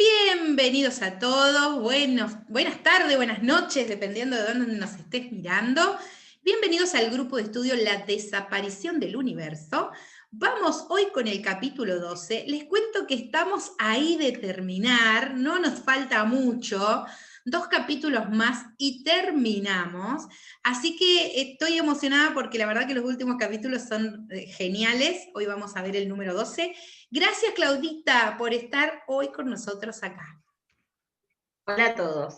Bienvenidos a todos, buenas tardes, buenas noches, dependiendo de dónde nos estés mirando. Bienvenidos al grupo de estudio La Desaparición del Universo. Vamos hoy con el capítulo 12. Les cuento que estamos ahí de terminar, no nos falta mucho, 2 capítulos más y terminamos. Así que estoy emocionada porque la verdad que los últimos capítulos son geniales. Hoy vamos a ver el número 12. Gracias, Claudita, por estar hoy con nosotros acá. Hola a todos.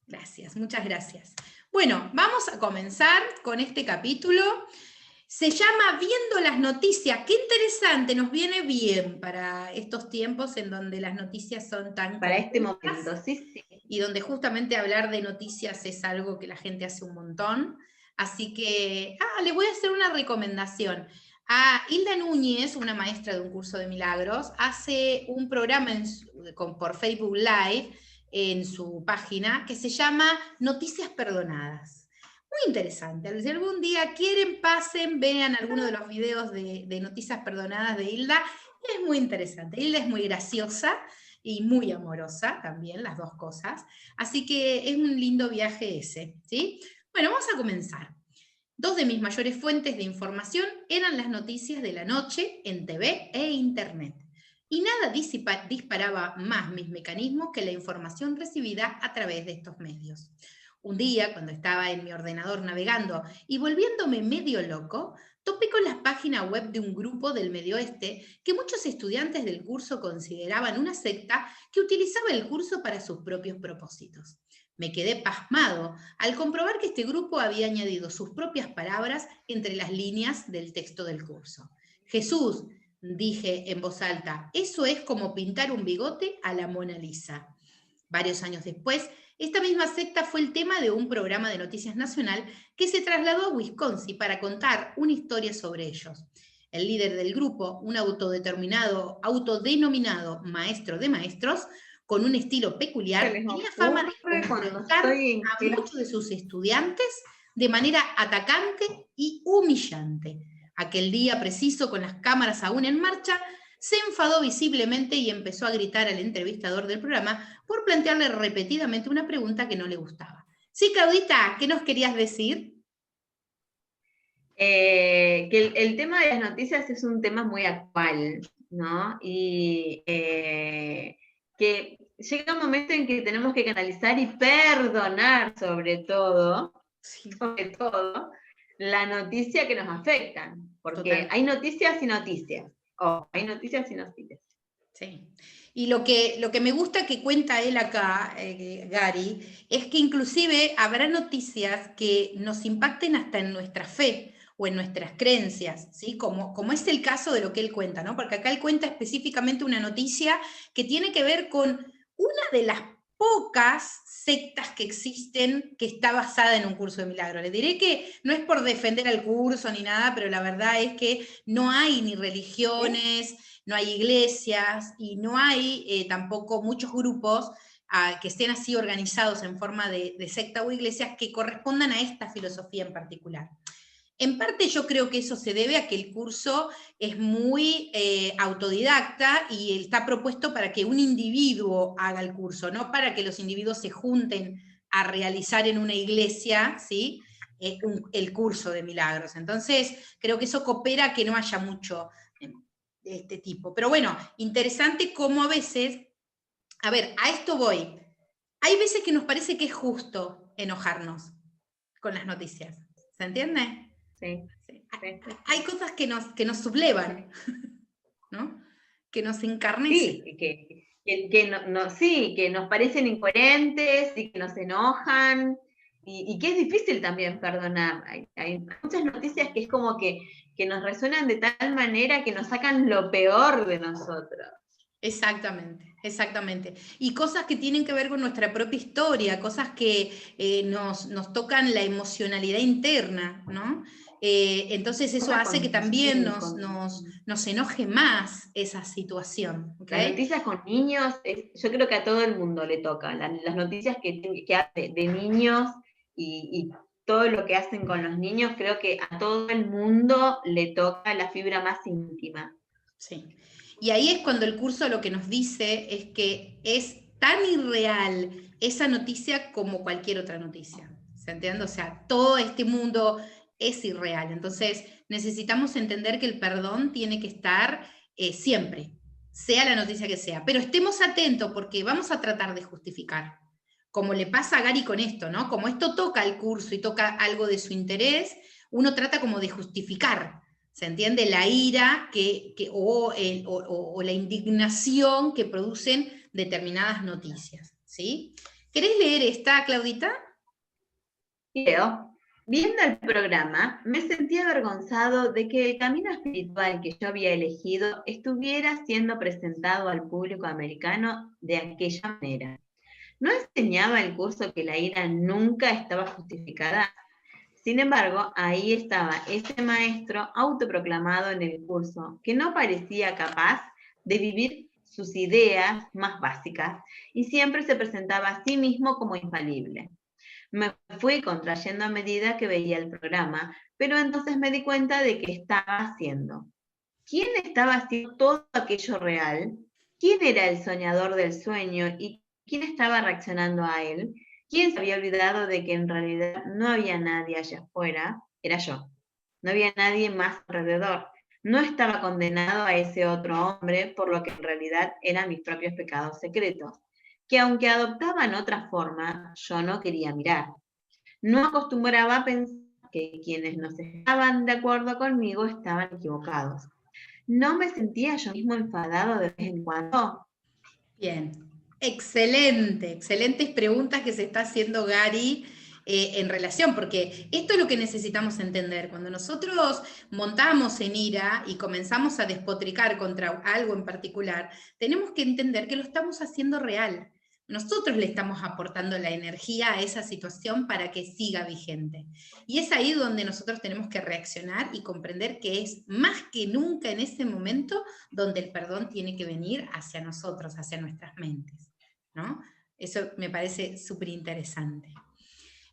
Gracias, muchas gracias. Bueno, vamos a comenzar con este capítulo. Se llama Viendo las Noticias. Qué interesante, nos viene bien para estos tiempos en donde las noticias son tan para este momento, sí. Y donde justamente hablar de noticias es algo que la gente hace un montón. Así que, le voy a hacer una recomendación. A Hilda Núñez, una maestra de un curso de milagros, hace un programa por Facebook Live en su página que se llama Noticias Perdonadas. Muy interesante. Si algún día quieren, pasen, vean alguno de los videos de Noticias Perdonadas de Hilda. Es muy interesante. Hilda es muy graciosa y muy amorosa también, las dos cosas. Así que es un lindo viaje ese, ¿sí? Bueno, vamos a comenzar. 2 de mis mayores fuentes de información eran las noticias de la noche en TV e Internet. Y nada disparaba más mis mecanismos que la información recibida a través de estos medios. Un día, cuando estaba en mi ordenador navegando y volviéndome medio loco, topé con la página web de un grupo del Medio Oeste que muchos estudiantes del curso consideraban una secta que utilizaba el curso para sus propios propósitos. Me quedé pasmado al comprobar que este grupo había añadido sus propias palabras entre las líneas del texto del curso. Jesús, dije en voz alta, eso es como pintar un bigote a la Mona Lisa. Varios años después, esta misma secta fue el tema de un programa de noticias nacional que se trasladó a Wisconsin para contar una historia sobre ellos. El líder del grupo, un autodenominado maestro de maestros, con un estilo peculiar, tenía fama de confrontar a muchos de sus estudiantes de manera atacante y humillante. Aquel día preciso, con las cámaras aún en marcha, se enfadó visiblemente y empezó a gritar al entrevistador del programa por plantearle repetidamente una pregunta que no le gustaba. Sí, Claudita, ¿qué nos querías decir? Que el tema de las noticias es un tema muy actual, ¿no? Y que llega un momento en que tenemos que canalizar y perdonar sobre todo, la noticia que nos afectan, porque total, hay noticias y noticias, hay noticias y noticias. Sí. Y lo que me gusta que cuenta él acá, Gary, es que inclusive habrá noticias que nos impacten hasta en nuestra fe o en nuestras creencias, ¿sí? Como es el caso de lo que él cuenta, ¿no? Porque acá él cuenta específicamente una noticia que tiene que ver con una de las pocas sectas que existen que está basada en un curso de milagros. Les diré que no es por defender al curso ni nada, pero la verdad es que no hay ni religiones, no hay iglesias y no hay tampoco muchos grupos que estén así organizados en forma de secta o iglesias que correspondan a esta filosofía en particular. En parte yo creo que eso se debe a que el curso es muy autodidacta y está propuesto para que un individuo haga el curso, no para que los individuos se junten a realizar en una iglesia, ¿sí? El curso de milagros. Entonces, creo que eso coopera a que no haya mucho de este tipo. Pero bueno, interesante cómo a veces, a ver, a esto voy. Hay veces que nos parece que es justo enojarnos con las noticias. ¿Se entiende? Sí. Hay cosas que nos sublevan, ¿no? Que nos encarnecen. Sí, que nos parecen incoherentes y que nos enojan y que es difícil también perdonar. Hay muchas noticias que es como que nos resuenan de tal manera que nos sacan lo peor de nosotros. Exactamente, exactamente. Y cosas que tienen que ver con nuestra propia historia, cosas que nos tocan la emocionalidad interna, ¿no? Entonces eso hace que también nos enoje más esa situación. ¿Okay? Las noticias con niños, yo creo que a todo el mundo le toca. Las noticias que hacen de niños y todo lo que hacen con los niños, creo que a todo el mundo le toca la fibra más íntima. Sí. Y ahí es cuando el curso lo que nos dice es que es tan irreal esa noticia como cualquier otra noticia. ¿Se entiende? O sea, todo este mundo es irreal. Entonces, necesitamos entender que el perdón tiene que estar siempre, sea la noticia que sea. Pero estemos atentos porque vamos a tratar de justificar. Como le pasa a Gary con esto, ¿no? Como esto toca el curso y toca algo de su interés, uno trata como de justificar. ¿Se entiende? La ira o la indignación que producen determinadas noticias. ¿Sí? ¿Querés leer esta, Claudita? Leo, viendo el programa, me sentí avergonzado de que el camino espiritual que yo había elegido estuviera siendo presentado al público americano de aquella manera. ¿No enseñaba el curso que la ira nunca estaba justificada? Sin embargo, ahí estaba ese maestro autoproclamado en el curso, que no parecía capaz de vivir sus ideas más básicas y siempre se presentaba a sí mismo como infalible. Me fui contrayendo a medida que veía el programa, pero entonces me di cuenta de que estaba haciendo. ¿Quién estaba haciendo todo aquello real? ¿Quién era el soñador del sueño y quién estaba reaccionando a él? ¿Quién se había olvidado de que en realidad no había nadie allá afuera? Era yo. No había nadie más alrededor. No estaba condenado a ese otro hombre por lo que en realidad eran mis propios pecados secretos, que aunque adoptaban otra forma, yo no quería mirar. No acostumbraba a pensar que quienes no estaban de acuerdo conmigo estaban equivocados. ¿No me sentía yo mismo enfadado de vez en cuando? Bien, excelente, excelentes preguntas que se está haciendo Gary en relación, porque esto es lo que necesitamos entender. Cuando nosotros montamos en ira y comenzamos a despotricar contra algo en particular, tenemos que entender que lo estamos haciendo real. Nosotros le estamos aportando la energía a esa situación para que siga vigente. Y es ahí donde nosotros tenemos que reaccionar y comprender que es más que nunca en ese momento donde el perdón tiene que venir hacia nosotros, hacia nuestras mentes, ¿no? Eso me parece súper interesante.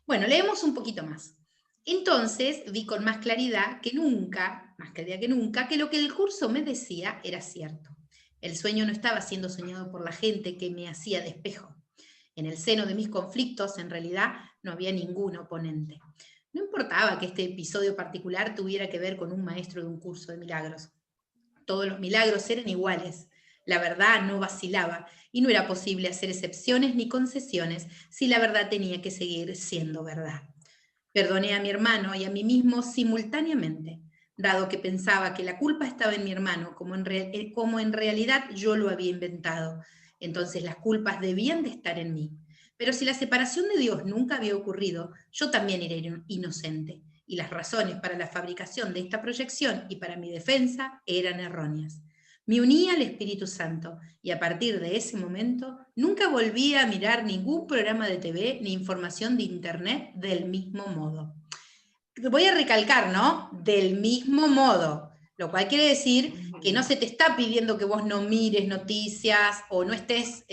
Bueno, leemos un poquito más. Entonces vi con más claridad que nunca, que lo que el curso me decía era cierto. El sueño no estaba siendo soñado por la gente que me hacía de espejo. En el seno de mis conflictos, en realidad, no había ningún oponente. No importaba que este episodio particular tuviera que ver con un maestro de un curso de milagros. Todos los milagros eran iguales. La verdad no vacilaba y no era posible hacer excepciones ni concesiones si la verdad tenía que seguir siendo verdad. Perdoné a mi hermano y a mí mismo simultáneamente, dado que pensaba que la culpa estaba en mi hermano, como en realidad yo lo había inventado. Entonces las culpas debían de estar en mí. Pero si la separación de Dios nunca había ocurrido, yo también era inocente y las razones para la fabricación de esta proyección y para mi defensa eran erróneas. Me uní al Espíritu Santo y a partir de ese momento nunca volví a mirar ningún programa de TV ni información de Internet del mismo modo. Voy a recalcar, ¿no? Del mismo modo, lo cual quiere decir que no se te está pidiendo que vos no mires noticias o no estés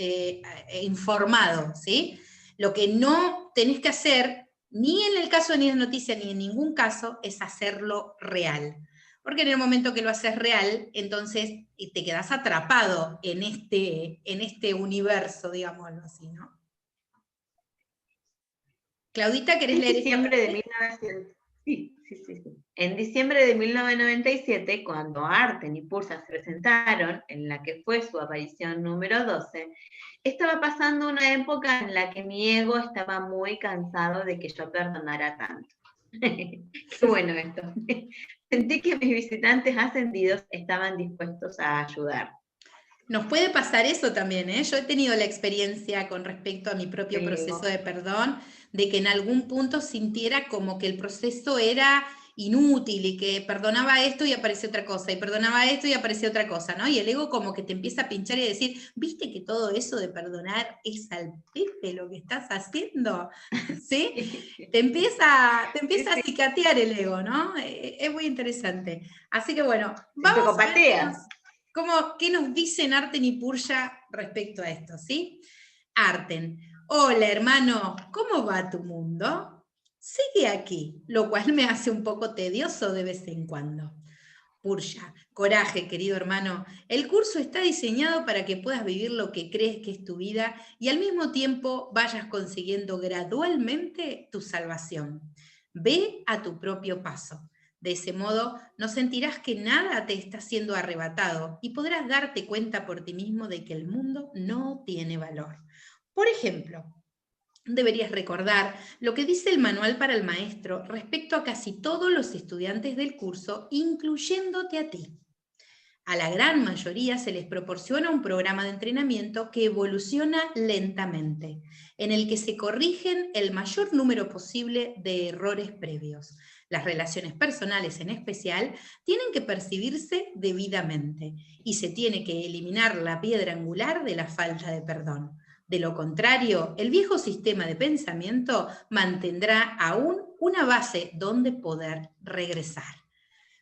informado, ¿sí? Lo que no tenés que hacer, ni en el caso de ni de noticias, ni en ningún caso, es hacerlo real. Porque en el momento que lo haces real, entonces te quedás atrapado en este universo, digámoslo así, ¿no? Claudita, ¿querés leer esta diciembre de parte? 1900. Sí. En diciembre de 1997, cuando Arten y Pursa se presentaron, en la que fue su aparición número 12, estaba pasando una época en la que mi ego estaba muy cansado de que yo perdonara tanto. Qué bueno esto. Sentí que mis visitantes ascendidos estaban dispuestos a ayudar. Nos puede pasar eso también, ¿eh? Yo he tenido la experiencia con respecto a mi propio proceso de perdón, de que en algún punto sintiera como que el proceso era inútil y que perdonaba esto y apareció otra cosa, y perdonaba esto y apareció otra cosa, ¿no? Y el ego como que te empieza a pinchar y a decir, ¿viste que todo eso de perdonar es al pepe lo que estás haciendo? ¿Sí? Te empieza a cicatear el ego, ¿no? Es muy interesante. Así que bueno, vamos a ver qué nos dicen Arten y Purya respecto a esto, ¿sí? Arten, hola hermano, ¿cómo va tu mundo? Sigue aquí, lo cual me hace un poco tedioso de vez en cuando. Purya, coraje, querido hermano. El curso está diseñado para que puedas vivir lo que crees que es tu vida y al mismo tiempo vayas consiguiendo gradualmente tu salvación. Ve a tu propio paso. De ese modo, no sentirás que nada te está siendo arrebatado y podrás darte cuenta por ti mismo de que el mundo no tiene valor. Por ejemplo, deberías recordar lo que dice el manual para el maestro respecto a casi todos los estudiantes del curso, incluyéndote a ti. A la gran mayoría se les proporciona un programa de entrenamiento que evoluciona lentamente, en el que se corrigen el mayor número posible de errores previos. Las relaciones personales en especial tienen que percibirse debidamente y se tiene que eliminar la piedra angular de la falta de perdón. De lo contrario, el viejo sistema de pensamiento mantendrá aún una base donde poder regresar.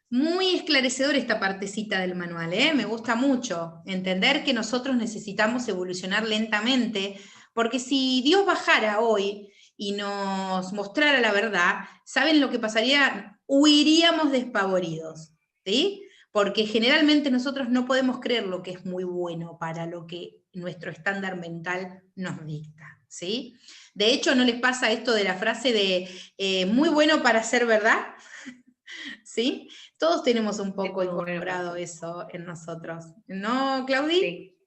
Muy esclarecedor esta partecita del manual, ¿eh? Me gusta mucho entender que nosotros necesitamos evolucionar lentamente, porque si Dios bajara hoy y nos mostrara la verdad, ¿saben lo que pasaría? Huiríamos despavoridos, ¿sí? Porque generalmente nosotros no podemos creer lo que es muy bueno para lo que nuestro estándar mental nos dicta, ¿sí? De hecho, ¿no les pasa esto de la frase de muy bueno para ser verdad? ¿Sí? Todos tenemos un poco incorporado eso en nosotros. ¿No, Claudi? Sí.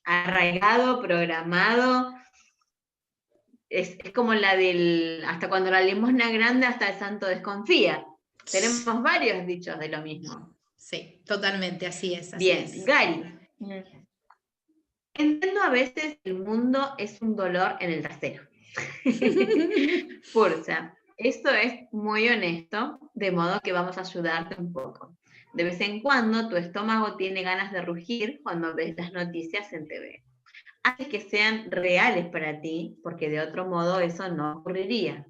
Arraigado, programado. Es como la del, hasta cuando la limosna es grande, hasta el santo desconfía. Tenemos varios dichos de lo mismo. Sí, totalmente, así es. Así Bien, es. Gary. Entiendo a veces el mundo es un dolor en el trasero. Pursa, esto es muy honesto, de modo que vamos a ayudarte un poco. De vez en cuando tu estómago tiene ganas de rugir cuando ves las noticias en TV. Haces que sean reales para ti, porque de otro modo eso no ocurriría.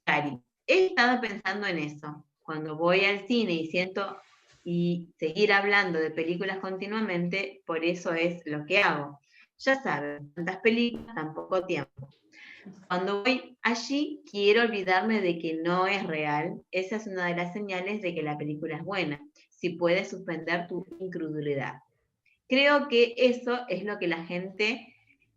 Cari, he estado pensando en eso. Cuando voy al cine y siento y seguir hablando de películas continuamente, por eso es lo que hago. Ya saben, tantas películas, tan poco tiempo. Cuando voy allí, quiero olvidarme de que no es real. Esa es una de las señales de que la película es buena, si puedes suspender tu incredulidad. Creo que eso es lo que la gente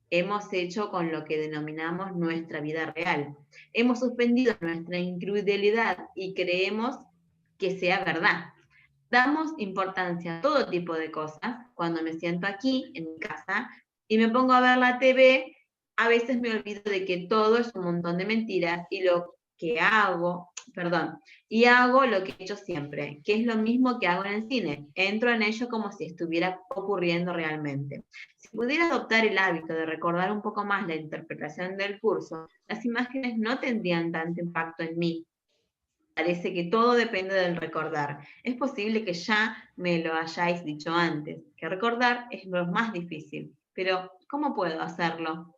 hemos hecho con lo que denominamos nuestra vida real. Hemos suspendido nuestra incredulidad y creemos que sea verdad. Damos importancia a todo tipo de cosas. Cuando me siento aquí, en mi casa, y me pongo a ver la TV, a veces me olvido de que todo es un montón de mentiras y lo que hago, y hago lo que he hecho siempre, que es lo mismo que hago en el cine. Entro en ello como si estuviera ocurriendo realmente. Si pudiera adoptar el hábito de recordar un poco más la interpretación del curso, las imágenes no tendrían tanto impacto en mí. Parece que todo depende del recordar. Es posible que ya me lo hayáis dicho antes, que recordar es lo más difícil. Pero, ¿cómo puedo hacerlo?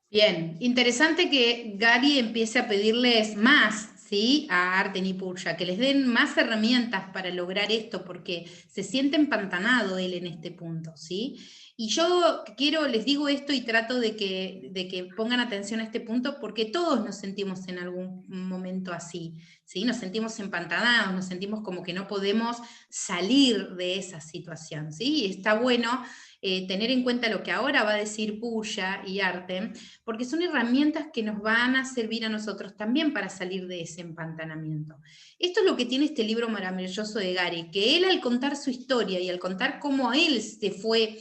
Bien, interesante que Gary empiece a pedirles más, ¿sí? A Arten y Purya, que les den más herramientas para lograr esto, porque se siente empantanado él en este punto, ¿sí? Y yo les digo esto y trato de que pongan atención a este punto, porque todos nos sentimos en algún momento así, ¿sí? Nos sentimos empantanados, nos sentimos como que no podemos salir de esa situación, ¿sí? Y está bueno tener en cuenta lo que ahora va a decir Purya y Arten, porque son herramientas que nos van a servir a nosotros también para salir de ese empantanamiento. Esto es lo que tiene este libro maravilloso de Gary, que él al contar su historia y al contar cómo él se fue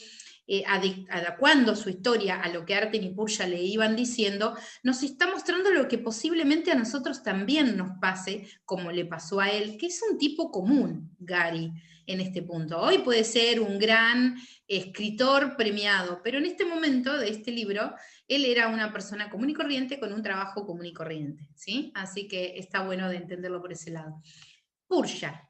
adecuando su historia a lo que Arten y Purya le iban diciendo, nos está mostrando lo que posiblemente a nosotros también nos pase, como le pasó a él, que es un tipo común, Gary, en este punto. Hoy puede ser un gran escritor premiado, pero en este momento de este libro, él era una persona común y corriente con un trabajo común y corriente, ¿sí? Así que está bueno de entenderlo por ese lado. Purya.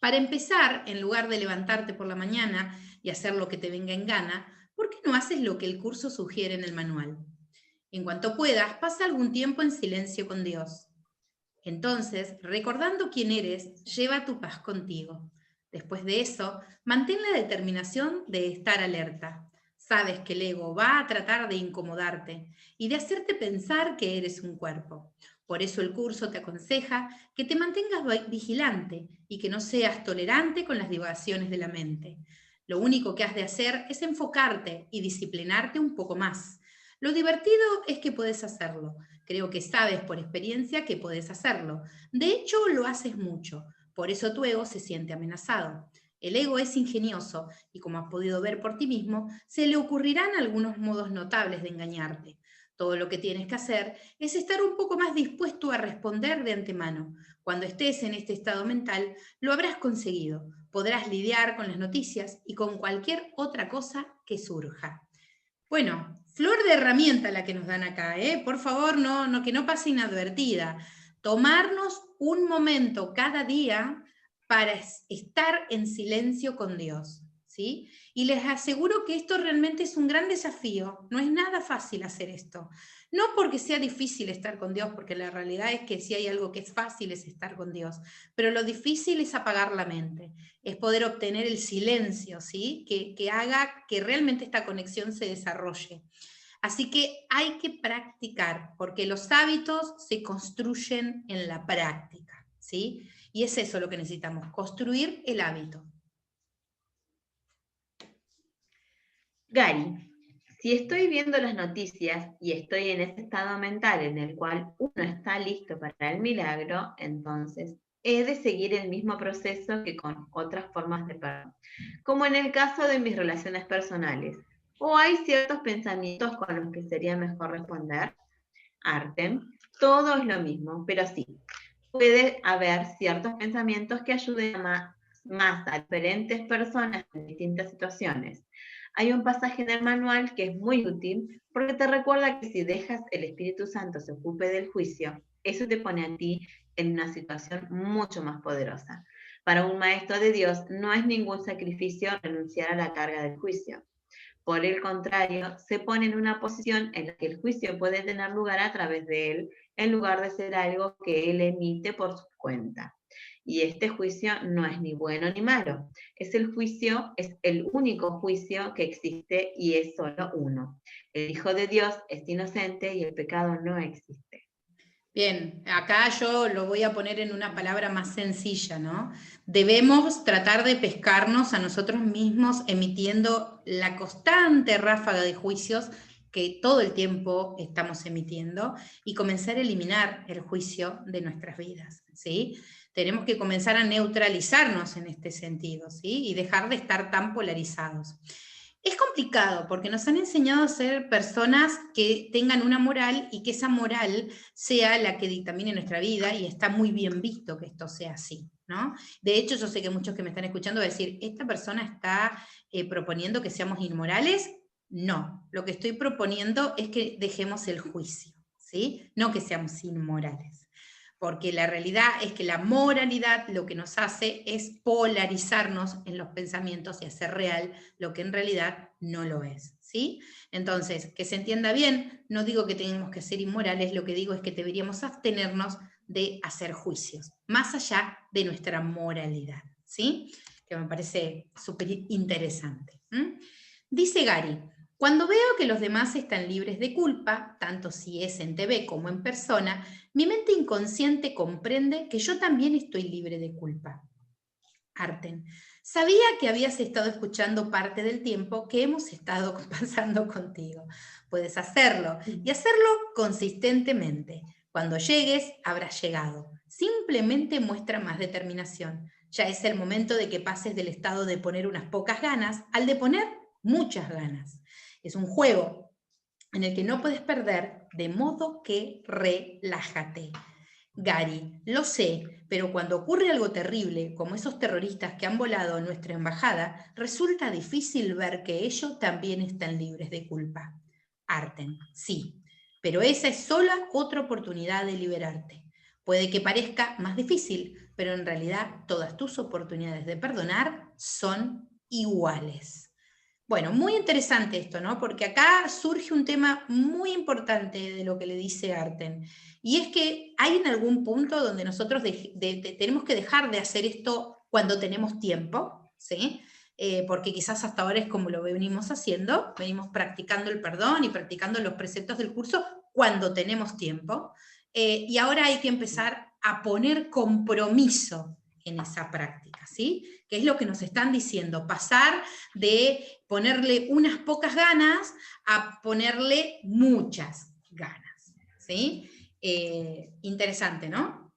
Para empezar, en lugar de levantarte por la mañana y hacer lo que te venga en gana, ¿por qué no haces lo que el curso sugiere en el manual? En cuanto puedas, pasa algún tiempo en silencio con Dios. Entonces, recordando quién eres, lleva tu paz contigo. Después de eso, mantén la determinación de estar alerta. Sabes que el ego va a tratar de incomodarte y de hacerte pensar que eres un cuerpo. Por eso el curso te aconseja que te mantengas vigilante y que no seas tolerante con las divagaciones de la mente. Lo único que has de hacer es enfocarte y disciplinarte un poco más. Lo divertido es que puedes hacerlo. Creo que sabes por experiencia que puedes hacerlo. De hecho, lo haces mucho. Por eso tu ego se siente amenazado. El ego es ingenioso y, como has podido ver por ti mismo, se le ocurrirán algunos modos notables de engañarte. Todo lo que tienes que hacer es estar un poco más dispuesto a responder de antemano. Cuando estés en este estado mental, lo habrás conseguido. Podrás lidiar con las noticias y con cualquier otra cosa que surja. Bueno, flor de herramienta la que nos dan acá, ¿eh? Por favor, que no pase inadvertida. Tomarnos un momento cada día para estar en silencio con Dios, ¿sí? Y les aseguro que esto realmente es un gran desafío, no es nada fácil hacer esto. No porque sea difícil estar con Dios, porque la realidad es que si hay algo que es fácil es estar con Dios, pero lo difícil es apagar la mente, es poder obtener el silencio, ¿sí? Que haga que realmente esta conexión se desarrolle. Así que hay que practicar, porque los hábitos se construyen en la práctica, ¿sí? Y es eso lo que necesitamos, construir el hábito. Gary, si estoy viendo las noticias y estoy en ese estado mental en el cual uno está listo para el milagro, entonces he de seguir el mismo proceso que con otras formas de perdón, como en el caso de mis relaciones personales. ¿O hay ciertos pensamientos con los que sería mejor responder? Artem, todo es lo mismo, pero sí, puede haber ciertos pensamientos que ayuden más a diferentes personas en distintas situaciones. Hay un pasaje en el manual que es muy útil porque te recuerda que si dejas el Espíritu Santo se ocupe del juicio, eso te pone a ti en una situación mucho más poderosa. Para un maestro de Dios no es ningún sacrificio renunciar a la carga del juicio. Por el contrario, se pone en una posición en la que el juicio puede tener lugar a través de él, en lugar de ser algo que él emite por su cuenta. Y este juicio no es ni bueno ni malo. Es el único juicio que existe y es solo uno. El Hijo de Dios es inocente y el pecado no existe. Bien, acá yo lo voy a poner en una palabra más sencilla, ¿no? Debemos tratar de pescarnos a nosotros mismos emitiendo la constante ráfaga de juicios que todo el tiempo estamos emitiendo y comenzar a eliminar el juicio de nuestras vidas, ¿sí? Tenemos que comenzar a neutralizarnos en este sentido, ¿sí? Y dejar de estar tan polarizados. Es complicado porque nos han enseñado a ser personas que tengan una moral y que esa moral sea la que dictamine nuestra vida y está muy bien visto que esto sea así, ¿no? De hecho, yo sé que muchos que me están escuchando van a decir, ¿esta persona está proponiendo que seamos inmorales? No, lo que estoy proponiendo es que dejemos el juicio, ¿sí? No que seamos inmorales. Porque la realidad es que la moralidad lo que nos hace es polarizarnos en los pensamientos y hacer real lo que en realidad no lo es, ¿sí? Entonces, que se entienda bien, no digo que tengamos que ser inmorales, lo que digo es que deberíamos abstenernos de hacer juicios, más allá de nuestra moralidad, ¿sí? Que me parece súper interesante. Dice Gary, cuando veo que los demás están libres de culpa, tanto si es en TV como en persona, mi mente inconsciente comprende que yo también estoy libre de culpa. Arten, sabía que habías estado escuchando parte del tiempo que hemos estado pasando contigo. Puedes hacerlo y hacerlo consistentemente. Cuando llegues, habrás llegado. Simplemente muestra más determinación. Ya es el momento de que pases del estado de poner unas pocas ganas al de poner muchas ganas. Es un juego en el que no puedes perder, de modo que relájate. Gary, lo sé, pero cuando ocurre algo terrible, como esos terroristas que han volado a nuestra embajada, resulta difícil ver que ellos también están libres de culpa. Arten, sí, pero esa es sola otra oportunidad de liberarte. Puede que parezca más difícil, pero en realidad todas tus oportunidades de perdonar son iguales. Bueno, muy interesante esto, ¿no? Porque acá surge un tema muy importante de lo que le dice Arten. Y es que hay en algún punto donde nosotros tenemos que dejar de hacer esto cuando tenemos tiempo, ¿sí? Porque quizás hasta ahora es como lo venimos haciendo, venimos practicando el perdón y practicando los preceptos del curso cuando tenemos tiempo. y ahora hay que empezar a poner compromiso en esa práctica, ¿sí? Que es lo que nos están diciendo, pasar de ponerle unas pocas ganas a ponerle muchas ganas, ¿sí? Interesante, ¿no?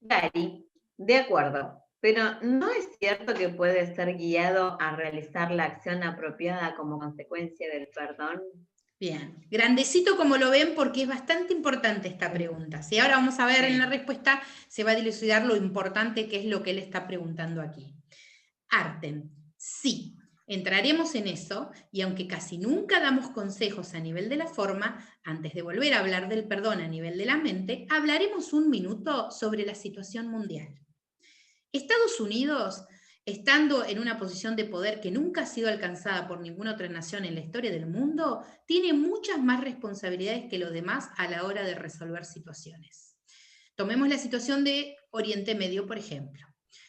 Gary, de acuerdo, pero ¿no es cierto que puede ser guiado a realizar la acción apropiada como consecuencia del perdón? Bien, grandecito como lo ven porque es bastante importante esta pregunta. Si ahora vamos a ver en la respuesta, se va a dilucidar lo importante que es lo que él está preguntando aquí. Arten, sí, entraremos en eso y aunque casi nunca damos consejos a nivel de la forma, antes de volver a hablar del perdón a nivel de la mente, hablaremos un minuto sobre la situación mundial. Estados Unidos, estando en una posición de poder que nunca ha sido alcanzada por ninguna otra nación en la historia del mundo, tiene muchas más responsabilidades que los demás a la hora de resolver situaciones. Tomemos la situación de Oriente Medio, por ejemplo.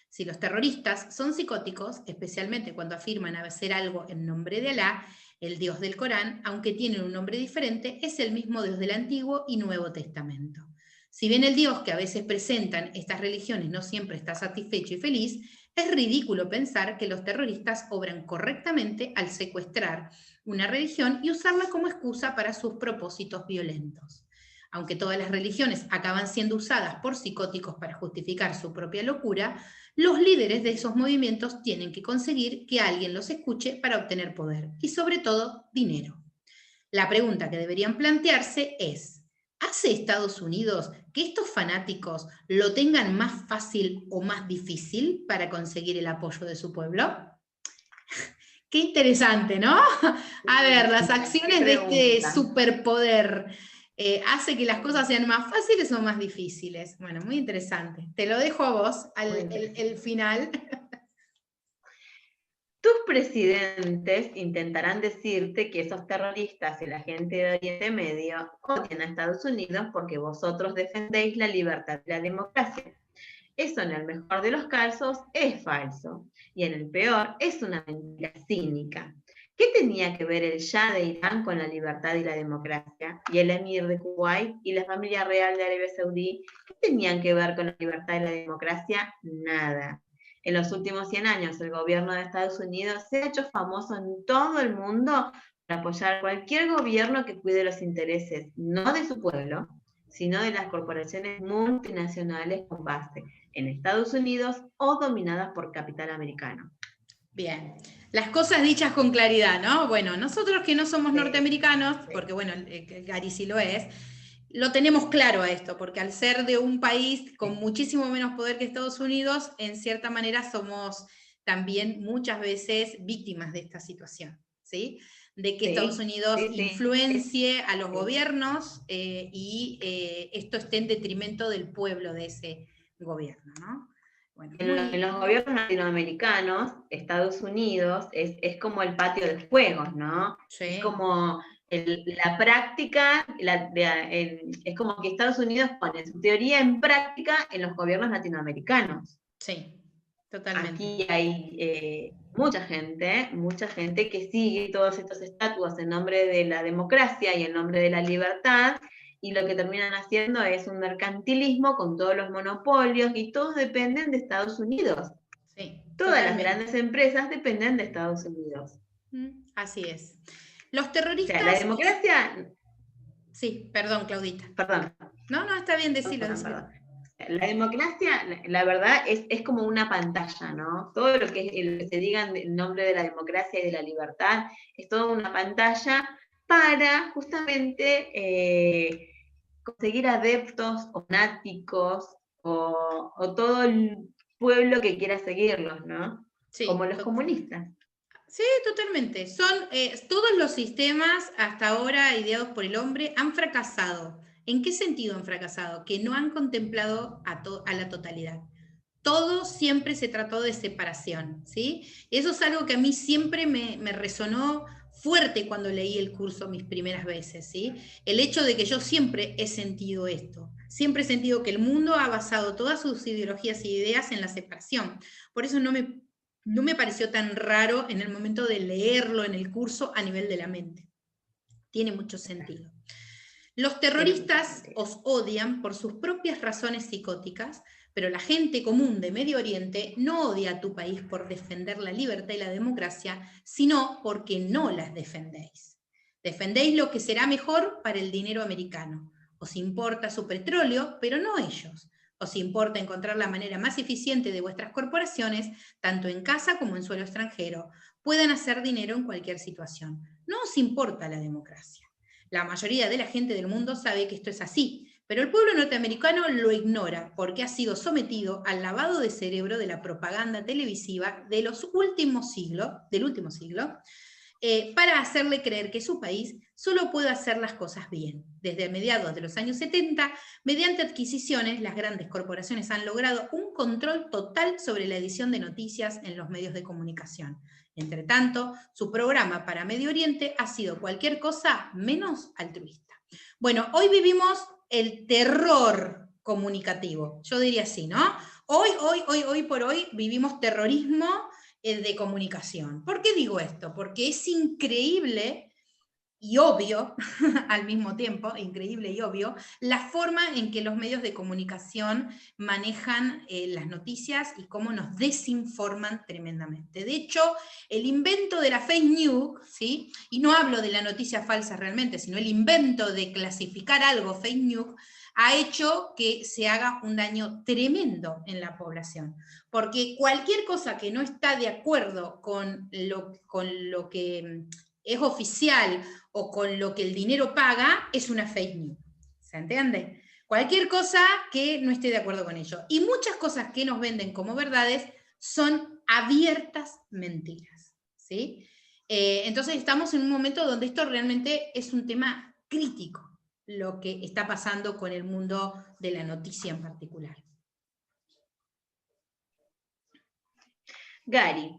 Si los terroristas son psicóticos, especialmente cuando afirman hacer algo en nombre de Alá, el Dios del Corán, aunque tienen un nombre diferente, es el mismo Dios del Antiguo y Nuevo Testamento. Si bien el Dios que a veces presentan estas religiones no siempre está satisfecho y feliz, es ridículo pensar que los terroristas obran correctamente al secuestrar una religión y usarla como excusa para sus propósitos violentos. Aunque todas las religiones acaban siendo usadas por psicóticos para justificar su propia locura, los líderes de esos movimientos tienen que conseguir que alguien los escuche para obtener poder y sobre todo dinero. La pregunta que deberían plantearse es, ¿hace Estados Unidos que estos fanáticos lo tengan más fácil o más difícil para conseguir el apoyo de su pueblo? Qué interesante, ¿no? A ver, las acciones de este superpoder hace que las cosas sean más fáciles o más difíciles. Bueno, muy interesante. Te lo dejo a vos, el final. Tus presidentes intentarán decirte que esos terroristas y la gente de Oriente Medio odian a Estados Unidos porque vosotros defendéis la libertad y la democracia. Eso en el mejor de los casos es falso y en el peor es una mentira cínica. ¿Qué tenía que ver el Shah de Irán con la libertad y la democracia? ¿Y el Emir de Kuwait y la familia real de Arabia Saudí? ¿Qué tenían que ver con la libertad y la democracia? Nada. En los últimos 100 años, el gobierno de Estados Unidos se ha hecho famoso en todo el mundo por apoyar cualquier gobierno que cuide los intereses, no de su pueblo, sino de las corporaciones multinacionales con base en Estados Unidos o dominadas por capital americano. Bien, las cosas dichas con claridad, ¿no? Bueno, nosotros que no somos norteamericanos, porque bueno, Gary sí lo es, lo tenemos claro a esto, porque al ser de un país con muchísimo menos poder que Estados Unidos, en cierta manera somos también muchas veces víctimas de esta situación, ¿sí? De que Estados Unidos influencie a los gobiernos y esto esté en detrimento del pueblo de ese gobierno, ¿no? Bueno, en los gobiernos latinoamericanos, Estados Unidos es como el patio de juegos, ¿no? Sí. Es como la práctica, es como que Estados Unidos pone su teoría en práctica en los gobiernos latinoamericanos. Sí, totalmente. Aquí hay mucha gente que sigue todos estos estatutos en nombre de la democracia y en nombre de la libertad, y lo que terminan haciendo es un mercantilismo con todos los monopolios, y todos dependen de Estados Unidos. Sí, todas las grandes empresas dependen de Estados Unidos. Así es. Los terroristas... O sea, la democracia... Sí, perdón, Claudita. Perdón. No, está bien, decirlo. Perdón. La democracia, la verdad, es como una pantalla, ¿no? Todo lo que se diga en nombre de la democracia y de la libertad es toda una pantalla para justamente conseguir adeptos o fanáticos o todo el pueblo que quiera seguirlos, ¿no? Sí, como los comunistas. Sí, totalmente. Son todos los sistemas hasta ahora ideados por el hombre han fracasado. ¿En qué sentido han fracasado? Que no han contemplado a la totalidad. Todo siempre se trató de separación, ¿sí? Y eso es algo que a mí siempre me resonó fuerte cuando leí el curso mis primeras veces, ¿sí? El hecho de que yo siempre he sentido esto. Siempre he sentido que el mundo ha basado todas sus ideologías y ideas en la separación. Por eso no me pareció tan raro en el momento de leerlo en el curso a nivel de la mente. Tiene mucho sentido. Los terroristas os odian por sus propias razones psicóticas, pero la gente común de Medio Oriente no odia a tu país por defender la libertad y la democracia, sino porque no las defendéis. Defendéis lo que será mejor para el dinero americano. Os importa su petróleo, pero no ellos. Os importa encontrar la manera más eficiente de vuestras corporaciones, tanto en casa como en suelo extranjero, puedan hacer dinero en cualquier situación. No os importa la democracia. La mayoría de la gente del mundo sabe que esto es así, pero el pueblo norteamericano lo ignora porque ha sido sometido al lavado de cerebro de la propaganda televisiva de los últimos siglos, del último siglo, para hacerle creer que su país solo puede hacer las cosas bien. Desde mediados de los años 70, mediante adquisiciones, las grandes corporaciones han logrado un control total sobre la edición de noticias en los medios de comunicación. Entre tanto, su programa para Medio Oriente ha sido cualquier cosa menos altruista. Bueno, hoy vivimos el terror comunicativo, yo diría así, ¿no? Hoy por hoy vivimos terrorismo de comunicación. ¿Por qué digo esto? Porque es increíble y obvio, al mismo tiempo, increíble y obvio, la forma en que los medios de comunicación manejan las noticias y cómo nos desinforman tremendamente. De hecho, el invento de la fake news, ¿sí? Y no hablo de la noticia falsa realmente, sino el invento de clasificar algo fake news, ha hecho que se haga un daño tremendo en la población. Porque cualquier cosa que no está de acuerdo con lo que es oficial o con lo que el dinero paga, es una fake news. ¿Se entiende? Cualquier cosa que no esté de acuerdo con ello. Y muchas cosas que nos venden como verdades son abiertas mentiras. ¿Sí? Entonces estamos en un momento donde esto realmente es un tema crítico, lo que está pasando con el mundo de la noticia en particular. Gary,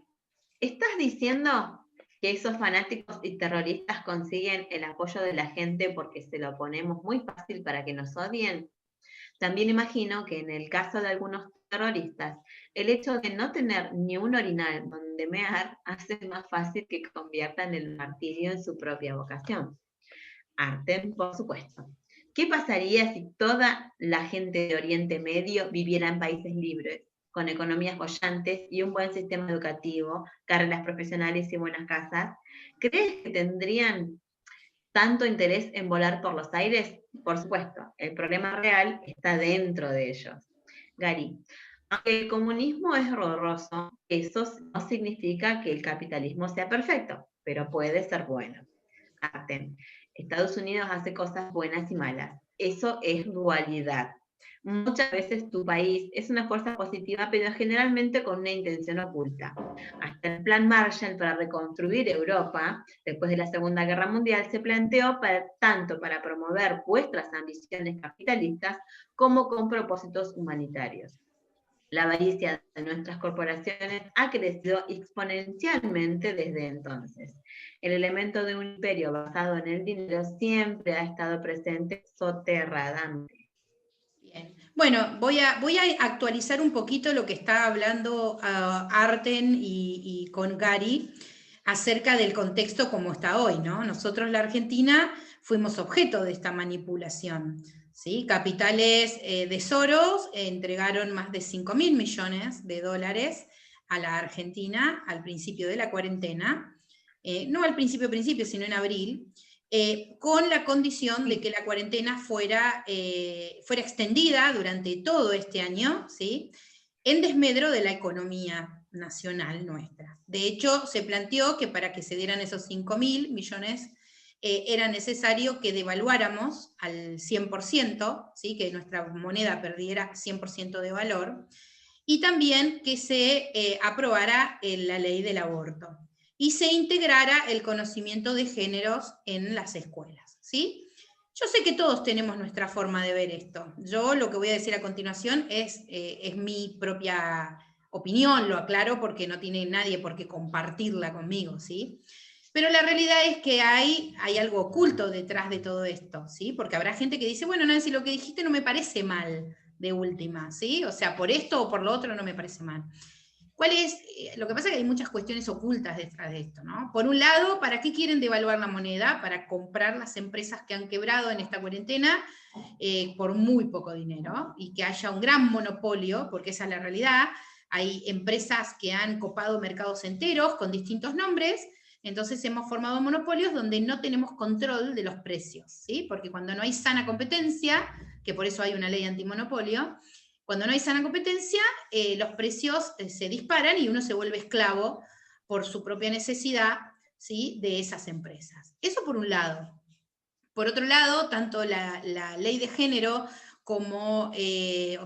¿estás diciendo que esos fanáticos y terroristas consiguen el apoyo de la gente porque se lo ponemos muy fácil para que nos odien? También imagino que en el caso de algunos terroristas, el hecho de no tener ni un orinal donde mear hace más fácil que conviertan el martirio en su propia vocación. Artem, por supuesto. ¿Qué pasaría si toda la gente de Oriente Medio viviera en países libres, con economías bollantes y un buen sistema educativo, carreras profesionales y buenas casas? ¿Crees que tendrían tanto interés en volar por los aires? Por supuesto, el problema real está dentro de ellos. Gary, aunque el comunismo es horroroso, eso no significa que el capitalismo sea perfecto, pero puede ser bueno. Artem, Estados Unidos hace cosas buenas y malas. Eso es dualidad. Muchas veces tu país es una fuerza positiva, pero generalmente con una intención oculta. Hasta el Plan Marshall para reconstruir Europa, después de la Segunda Guerra Mundial, se planteó tanto para promover vuestras ambiciones capitalistas como con propósitos humanitarios. La avaricia de nuestras corporaciones ha crecido exponencialmente desde entonces. El elemento de un imperio basado en el dinero siempre ha estado presente soterradamente. Bien. Bueno, voy a actualizar un poquito lo que está hablando Artem y con Gary acerca del contexto como está hoy, ¿no? Nosotros, la Argentina, fuimos objeto de esta manipulación. ¿Sí? Capitales de Soros entregaron más de 5.000 millones de dólares a la Argentina al principio de la cuarentena, no al principio, sino en abril, con la condición de que la cuarentena fuera extendida durante todo este año, ¿sí? En desmedro de la economía nacional nuestra. De hecho, se planteó que para que se dieran esos 5.000 millones era necesario que devaluáramos al 100%, ¿sí? Que nuestra moneda perdiera 100% de valor, y también que se aprobara la ley del aborto y se integrara el conocimiento de géneros en las escuelas, ¿sí? Yo sé que todos tenemos nuestra forma de ver esto. Yo lo que voy a decir a continuación es mi propia opinión, lo aclaro porque no tiene nadie por qué compartirla conmigo, ¿sí? Pero la realidad es que hay algo oculto detrás de todo esto, ¿sí? Porque habrá gente que dice, bueno, Nancy, lo que dijiste no me parece mal de última, ¿sí? O sea, por esto o por lo otro no me parece mal. ¿Cuál es? Lo que pasa es que hay muchas cuestiones ocultas detrás de esto, ¿no? Por un lado, ¿para qué quieren devaluar la moneda? Para comprar las empresas que han quebrado en esta cuarentena por muy poco dinero, y que haya un gran monopolio, porque esa es la realidad. Hay empresas que han copado mercados enteros con distintos nombres, entonces hemos formado monopolios donde no tenemos control de los precios, ¿sí? Porque cuando no hay sana competencia, que por eso hay una ley antimonopolio, cuando no hay sana competencia, los precios se disparan y uno se vuelve esclavo por su propia necesidad, ¿sí?, de esas empresas. Eso por un lado. Por otro lado, tanto la ley de género como,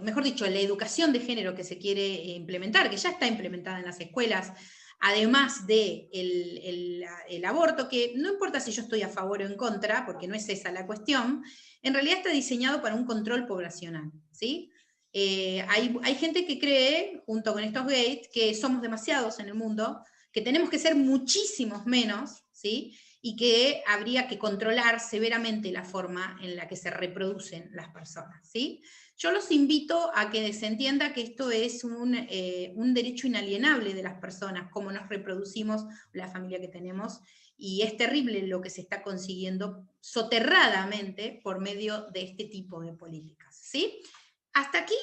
mejor dicho, la educación de género que se quiere implementar, que ya está implementada en las escuelas, además de el aborto, que no importa si yo estoy a favor o en contra, porque no es esa la cuestión, en realidad está diseñado para un control poblacional, ¿sí? Hay gente que cree, junto con estos gays, que somos demasiados en el mundo, que tenemos que ser muchísimos menos, ¿sí?, y que habría que controlar severamente la forma en la que se reproducen las personas, ¿sí? Yo los invito a que se entienda que esto es un derecho inalienable de las personas, cómo nos reproducimos, la familia que tenemos, y es terrible lo que se está consiguiendo soterradamente por medio de este tipo de políticas, ¿sí? Hasta aquí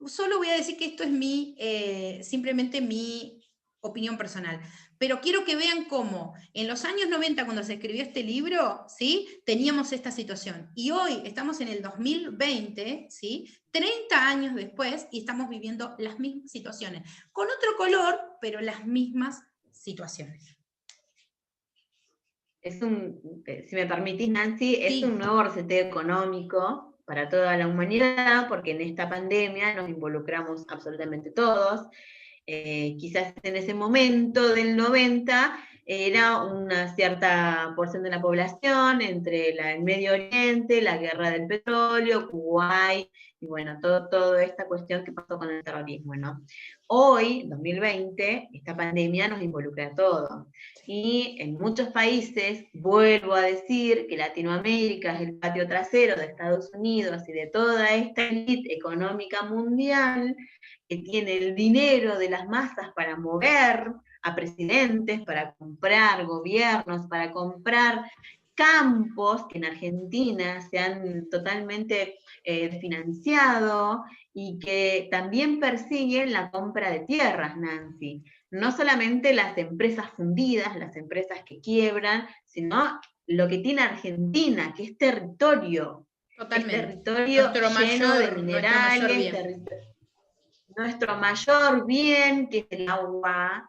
solo voy a decir que esto es simplemente mi opinión personal. Pero quiero que vean cómo en los años 90, cuando se escribió este libro, ¿sí?, teníamos esta situación. Y hoy estamos en el 2020, ¿sí?, 30 años después, y estamos viviendo las mismas situaciones. Con otro color, pero las mismas situaciones. Si me permitís, Nancy, es Sí. un nuevo reseteo económico para toda la humanidad, porque en esta pandemia nos involucramos absolutamente todos. Quizás en ese momento del 90 era una cierta porción de la población entre el Medio Oriente, la guerra del petróleo, Kuwait, y bueno, toda esta cuestión que pasó con el terrorismo, ¿no? Hoy, 2020, esta pandemia nos involucra a todos. Y en muchos países, vuelvo a decir que Latinoamérica es el patio trasero de Estados Unidos y de toda esta élite económica mundial, que tiene el dinero de las masas para mover a presidentes, para comprar gobiernos, para comprar campos que en Argentina se han totalmente financiado, y que también persiguen la compra de tierras, Nancy. No solamente las empresas fundidas, las empresas que quiebran, sino lo que tiene Argentina, que es territorio. Totalmente. Es territorio lleno de minerales, nuestro mayor bien, que es el agua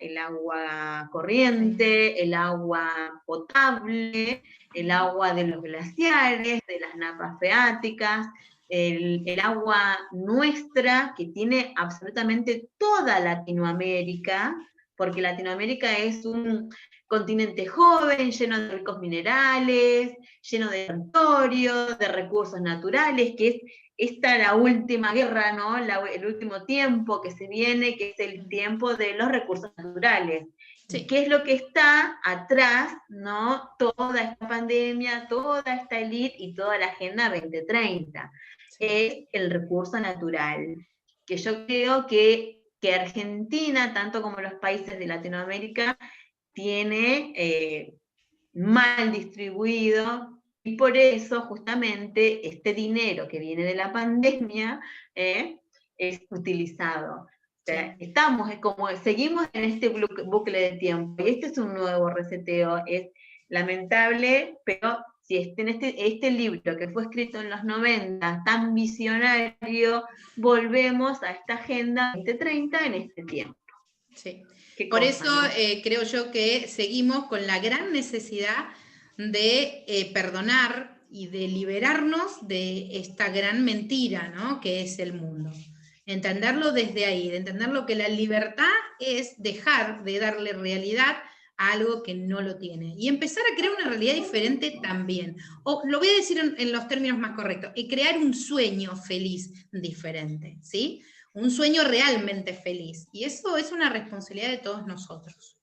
corriente, el agua potable, el agua de los glaciares, de las napas freáticas, el agua nuestra, que tiene absolutamente toda Latinoamérica, porque Latinoamérica es un continente joven, lleno de ricos minerales, lleno de territorio, de recursos naturales, que es esta la última guerra, ¿no? El último tiempo que se viene, que es el tiempo de los recursos naturales. Sí. ¿Qué es lo que está atrás, ¿no? Toda esta pandemia, toda esta élite y toda la Agenda 2030. Sí. Es el recurso natural, que yo creo que Argentina, tanto como los países de Latinoamérica, tiene mal distribuido. Y por eso, justamente, este dinero que viene de la pandemia es utilizado. O sea, seguimos en este bucle de tiempo. Y este es un nuevo reseteo. Es lamentable, pero si en este libro que fue escrito en los 90, tan visionario, volvemos a esta Agenda 2030 en este tiempo. Sí. Por eso, ¿no? Creo yo que seguimos con la gran necesidad de perdonar y de liberarnos de esta gran mentira, ¿no?, que es el mundo. Entenderlo desde ahí, de entender lo que la libertad es dejar de darle realidad a algo que no lo tiene. Y empezar a crear una realidad diferente también. O lo voy a decir en los términos más correctos, y crear un sueño feliz diferente, ¿sí? Un sueño realmente feliz. Y eso es una responsabilidad de todos nosotros.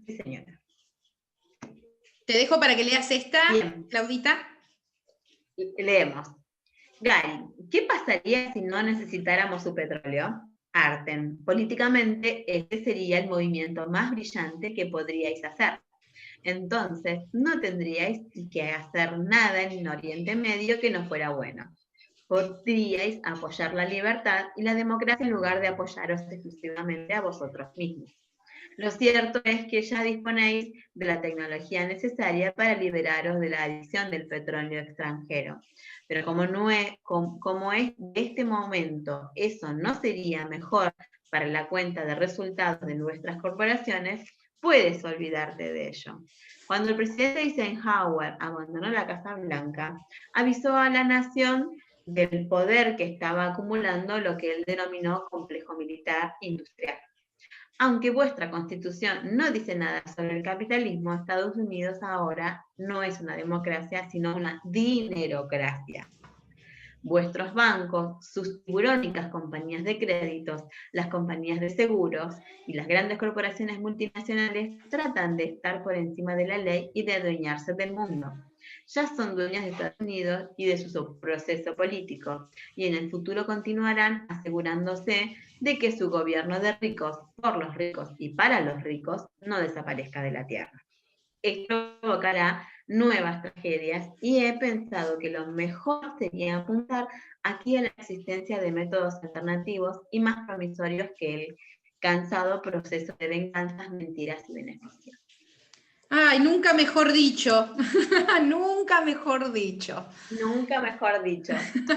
Sí, señora. Te dejo para que leas esta, bien. Claudita. Leemos. Gali, ¿qué pasaría si no necesitáramos su petróleo? Arten, políticamente este sería el movimiento más brillante que podríais hacer. Entonces, no tendríais que hacer nada en Oriente Medio que no fuera bueno. Podríais apoyar la libertad y la democracia en lugar de apoyaros exclusivamente a vosotros mismos. Lo cierto es que ya disponéis de la tecnología necesaria para liberaros de la adicción del petróleo extranjero. Pero como es de este momento, eso no sería mejor para la cuenta de resultados de nuestras corporaciones, puedes olvidarte de ello. Cuando el presidente Eisenhower abandonó la Casa Blanca, avisó a la nación del poder que estaba acumulando lo que él denominó complejo militar industrial. Aunque vuestra constitución no dice nada sobre el capitalismo, Estados Unidos ahora no es una democracia, sino una dinerocracia. Vuestros bancos, sus tiburónicas compañías de créditos, las compañías de seguros y las grandes corporaciones multinacionales tratan de estar por encima de la ley y de adueñarse del mundo. Ya son dueños de Estados Unidos y de su proceso político, y en el futuro continuarán asegurándose de que su gobierno de ricos, por los ricos y para los ricos no desaparezca de la tierra. Esto provocará nuevas tragedias y he pensado que lo mejor sería apuntar aquí a la existencia de métodos alternativos y más promisorios que el cansado proceso de venganzas, mentiras y beneficios. Ay, nunca mejor dicho, nunca mejor dicho. Nunca mejor dicho.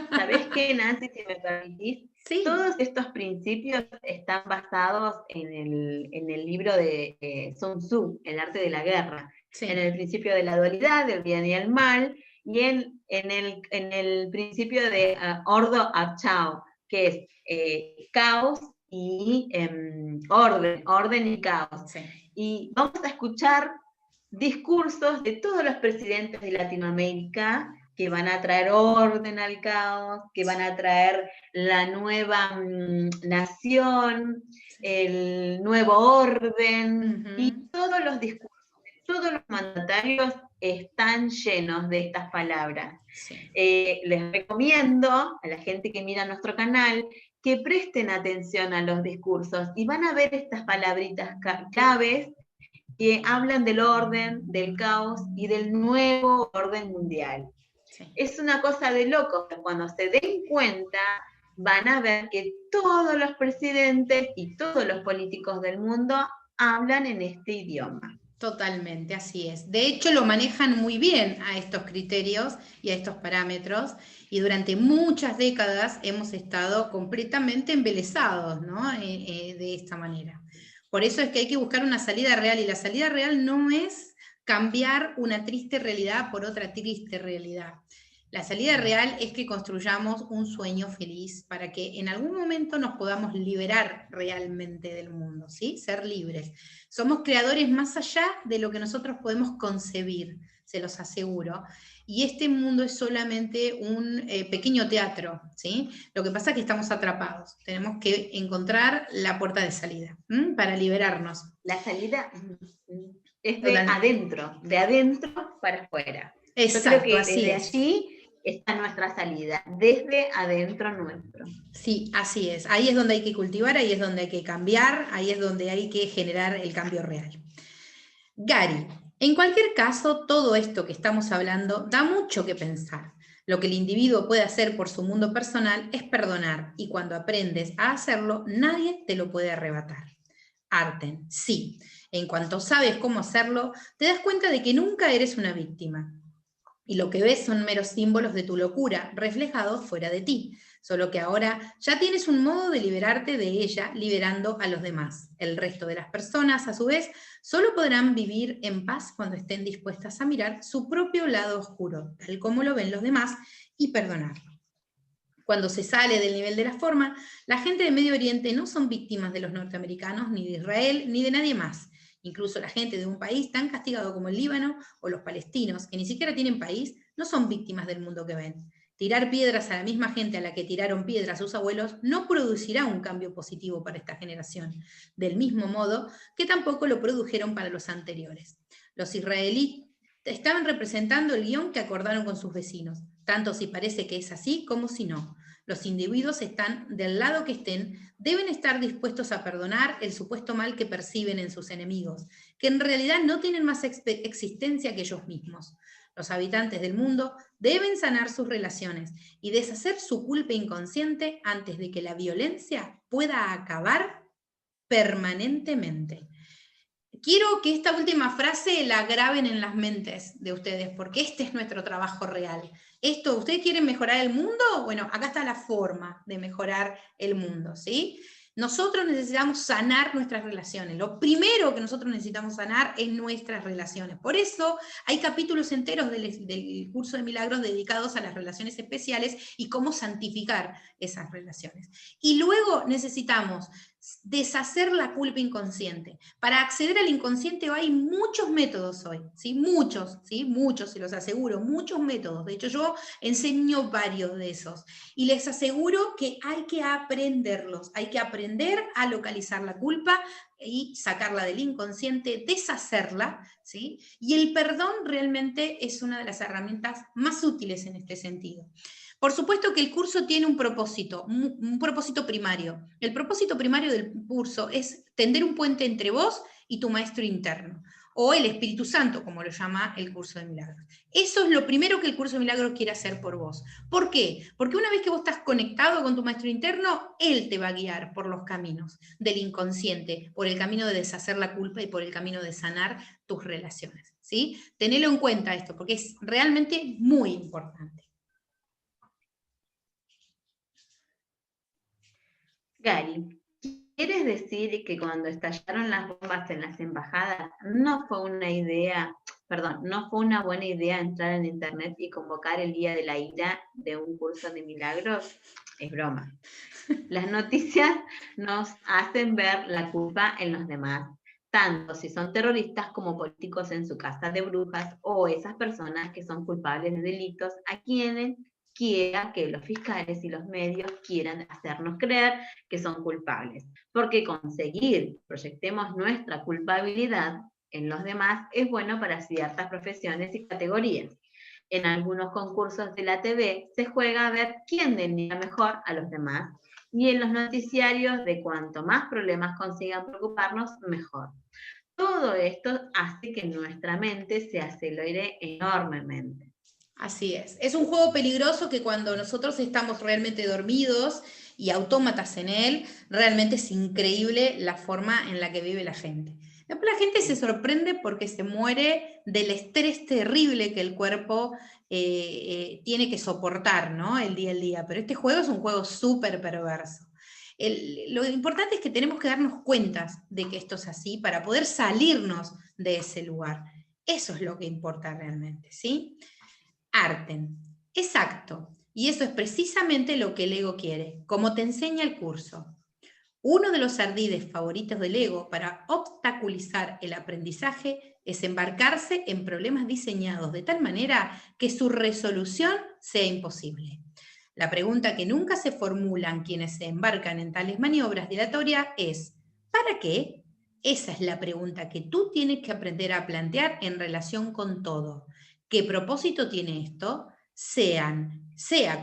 ¿Sabés qué, Nancy, si me permitís? Sí. Todos estos principios están basados en el libro de Sun Tzu, El arte de la guerra, Sí. en el principio de la dualidad, del bien y el mal, y en el principio de Ordo ab Chao, que es caos y orden y caos. Sí. Y vamos a escuchar discursos de todos los presidentes de Latinoamérica que van a traer orden al caos, que van a traer la nueva nación, el nuevo orden, y todos los discursos, todos los mandatarios están llenos de estas palabras. Sí. Les recomiendo a la gente que mira nuestro canal que presten atención a los discursos y van a ver estas palabritas claves que hablan del orden, del caos y del nuevo orden mundial. Sí. Es una cosa de locos, que cuando se den cuenta van a ver que todos los presidentes y todos los políticos del mundo hablan en este idioma. Totalmente, así es. De hecho, lo manejan muy bien a estos criterios y a estos parámetros, y durante muchas décadas hemos estado completamente embelesados, ¿no? De esta manera. Por eso es que hay que buscar una salida real, y la salida real no es cambiar una triste realidad por otra triste realidad. La salida real es que construyamos un sueño feliz para que en algún momento nos podamos liberar realmente del mundo, ¿sí? Ser libres. Somos creadores más allá de lo que nosotros podemos concebir, se los aseguro. Y este mundo es solamente un pequeño teatro, ¿sí? Lo que pasa es que estamos atrapados. Tenemos que encontrar la puerta de salida, para liberarnos. La salida es de adentro para afuera. Exacto, yo creo que así desde es. allí está nuestra salida, desde adentro nuestro. Sí, así es. Ahí es donde hay que cultivar, ahí es donde hay que cambiar, ahí es donde hay que generar el cambio real. Gary, en cualquier caso, todo esto que estamos hablando da mucho que pensar. Lo que el individuo puede hacer por su mundo personal es perdonar, y cuando aprendes a hacerlo, nadie te lo puede arrebatar. Arten, sí. En cuanto sabes cómo hacerlo, te das cuenta de que nunca eres una víctima. Y lo que ves son meros símbolos de tu locura, reflejados fuera de ti. Solo que ahora ya tienes un modo de liberarte de ella, liberando a los demás. El resto de las personas, a su vez, solo podrán vivir en paz cuando estén dispuestas a mirar su propio lado oscuro, tal como lo ven los demás, y perdonarlo. Cuando se sale del nivel de la forma, la gente de Medio Oriente no son víctimas de los norteamericanos, ni de Israel, ni de nadie más. Incluso la gente de un país tan castigado como el Líbano o los palestinos, que ni siquiera tienen país, no son víctimas del mundo que ven. Tirar piedras a la misma gente a la que tiraron piedras sus abuelos no producirá un cambio positivo para esta generación, del mismo modo que tampoco lo produjeron para los anteriores. Los israelíes estaban representando el guión que acordaron con sus vecinos, tanto si parece que es así como si no. Los individuos están del lado que estén, deben estar dispuestos a perdonar el supuesto mal que perciben en sus enemigos, que en realidad no tienen más existencia que ellos mismos. Los habitantes del mundo deben sanar sus relaciones y deshacer su culpa inconsciente antes de que la violencia pueda acabar permanentemente. Quiero que esta última frase la graben en las mentes de ustedes, porque este es nuestro trabajo real. Esto, ¿ustedes quieren mejorar el mundo? Bueno, acá está la forma de mejorar el mundo, ¿sí? Nosotros necesitamos sanar nuestras relaciones. Lo primero que nosotros necesitamos sanar es nuestras relaciones. Por eso hay capítulos enteros del curso de milagros dedicados a las relaciones especiales y cómo santificar esas relaciones. Y luego necesitamos deshacer la culpa inconsciente. Para acceder al inconsciente hay muchos métodos hoy, ¿sí? Muchos, se los aseguro, muchos métodos. De hecho, yo enseño varios de esos. Y les aseguro que hay que aprenderlos, hay que aprender a localizar la culpa y sacarla del inconsciente, deshacerla, ¿sí? Y el perdón realmente es una de las herramientas más útiles en este sentido. Por supuesto que el curso tiene un propósito primario. El propósito primario del curso es tender un puente entre vos y tu maestro interno, o el Espíritu Santo, como lo llama el curso de milagros. Eso es lo primero que el curso de milagros quiere hacer por vos. ¿Por qué? Porque una vez que vos estás conectado con tu maestro interno, él te va a guiar por los caminos del inconsciente, por el camino de deshacer la culpa y por el camino de sanar tus relaciones, ¿sí? Tenelo en cuenta esto, porque es realmente muy importante. Gary, ¿quieres decir que cuando estallaron las bombas en las embajadas no fue una buena idea entrar en internet y convocar el Día de la Ira de un curso de milagros? Es broma. Las noticias nos hacen ver la culpa en los demás, tanto si son terroristas como políticos en su casa de brujas o esas personas que son culpables de delitos a quienes quiera que los fiscales y los medios quieran hacernos creer que son culpables. Porque conseguir proyectemos nuestra culpabilidad en los demás es bueno para ciertas profesiones y categorías. En algunos concursos de la TV se juega a ver quién deniega mejor a los demás, y en los noticiarios de cuanto más problemas consigan preocuparnos, mejor. Todo esto hace que nuestra mente se acelere enormemente. Así es. Es un juego peligroso que cuando nosotros estamos realmente dormidos y autómatas en él, realmente es increíble la forma en la que vive la gente. Después la gente se sorprende porque se muere del estrés terrible que el cuerpo tiene que soportar, ¿no? El día. Pero este juego es un juego súper perverso. Lo importante es que tenemos que darnos cuenta de que esto es así para poder salirnos de ese lugar. Eso es lo que importa realmente, ¿sí? Arten. Exacto. Y eso es precisamente lo que el ego quiere, como te enseña el curso. Uno de los ardides favoritos del ego para obstaculizar el aprendizaje es embarcarse en problemas diseñados de tal manera que su resolución sea imposible. La pregunta que nunca se formulan quienes se embarcan en tales maniobras dilatorias es ¿para qué? Esa es la pregunta que tú tienes que aprender a plantear en relación con todo. ¿Qué propósito tiene esto? Sea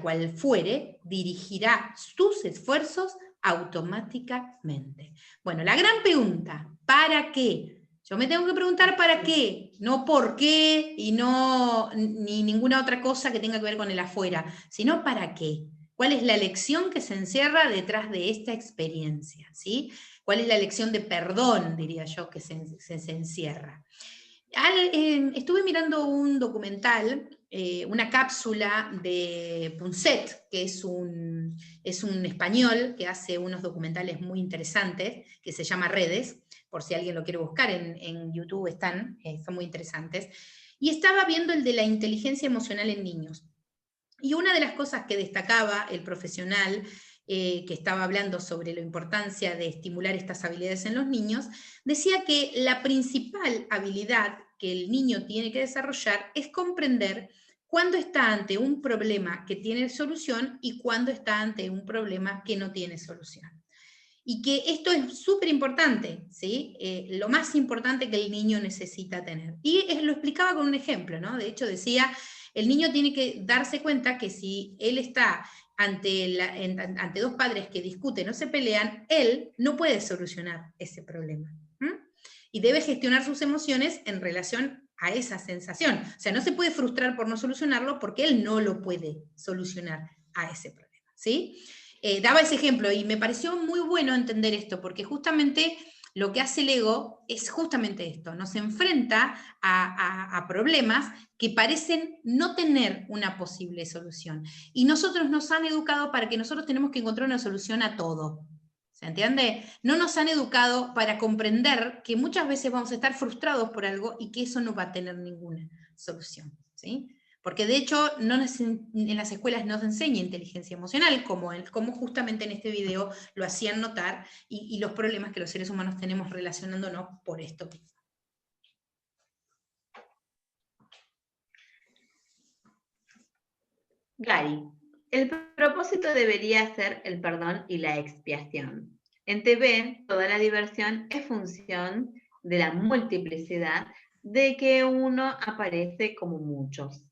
cual fuere, dirigirá tus esfuerzos automáticamente. Bueno, la gran pregunta, ¿para qué? Yo me tengo que preguntar para qué, no por qué y no ni ninguna otra cosa que tenga que ver con el afuera, sino para qué. ¿Cuál es la lección que se encierra detrás de esta experiencia? ¿Sí? ¿Cuál es la lección de perdón, diría yo, que se encierra? Estuve mirando un documental, una cápsula de Punset, que es un español que hace unos documentales muy interesantes, que se llama Redes, por si alguien lo quiere buscar, en YouTube están, son muy interesantes. Y estaba viendo el de la inteligencia emocional en niños. Y una de las cosas que destacaba el profesional que estaba hablando sobre la importancia de estimular estas habilidades en los niños, decía que la principal habilidad que el niño tiene que desarrollar es comprender cuándo está ante un problema que tiene solución y cuándo está ante un problema que no tiene solución. Y que esto es súper importante, ¿sí? Lo más importante que el niño necesita tener. Y lo explicaba con un ejemplo, ¿no? De hecho decía, el niño tiene que darse cuenta que si él está ante dos padres que discuten o se pelean, él no puede solucionar ese problema. Y debe gestionar sus emociones en relación a esa sensación. O sea, no se puede frustrar por no solucionarlo porque él no lo puede solucionar a ese problema, ¿sí? Daba ese ejemplo y me pareció muy bueno entender esto, porque justamente lo que hace el ego es justamente esto, nos enfrenta a problemas que parecen no tener una posible solución. Y nosotros nos han educado para que nosotros tenemos que encontrar una solución a todo. ¿Se entiende? No nos han educado para comprender que muchas veces vamos a estar frustrados por algo y que eso no va a tener ninguna solución, ¿sí? Porque de hecho en las escuelas no se enseña inteligencia emocional, como justamente en este video lo hacían notar, y los problemas que los seres humanos tenemos relacionándonos por esto mismo. Gary, el propósito debería ser el perdón y la expiación. En TV, toda la diversión es función de la multiplicidad de que uno aparece como muchos.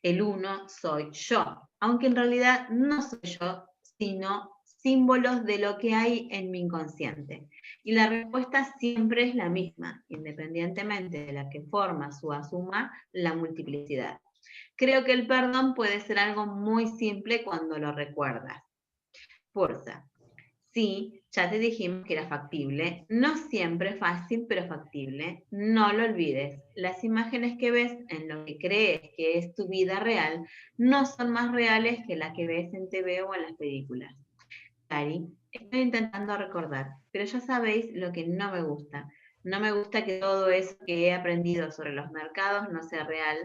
El uno soy yo, aunque en realidad no soy yo, sino símbolos de lo que hay en mi inconsciente. Y la respuesta siempre es la misma, independientemente de la que forma o asuma la multiplicidad. Creo que el perdón puede ser algo muy simple cuando lo recuerdas. Fuerza. Sí, ya te dijimos que era factible, no siempre fácil, pero factible. No lo olvides, las imágenes que ves en lo que crees que es tu vida real no son más reales que las que ves en TV o en las películas. Cari, estoy intentando recordar, pero ya sabéis lo que no me gusta. No me gusta que todo eso que he aprendido sobre los mercados no sea real,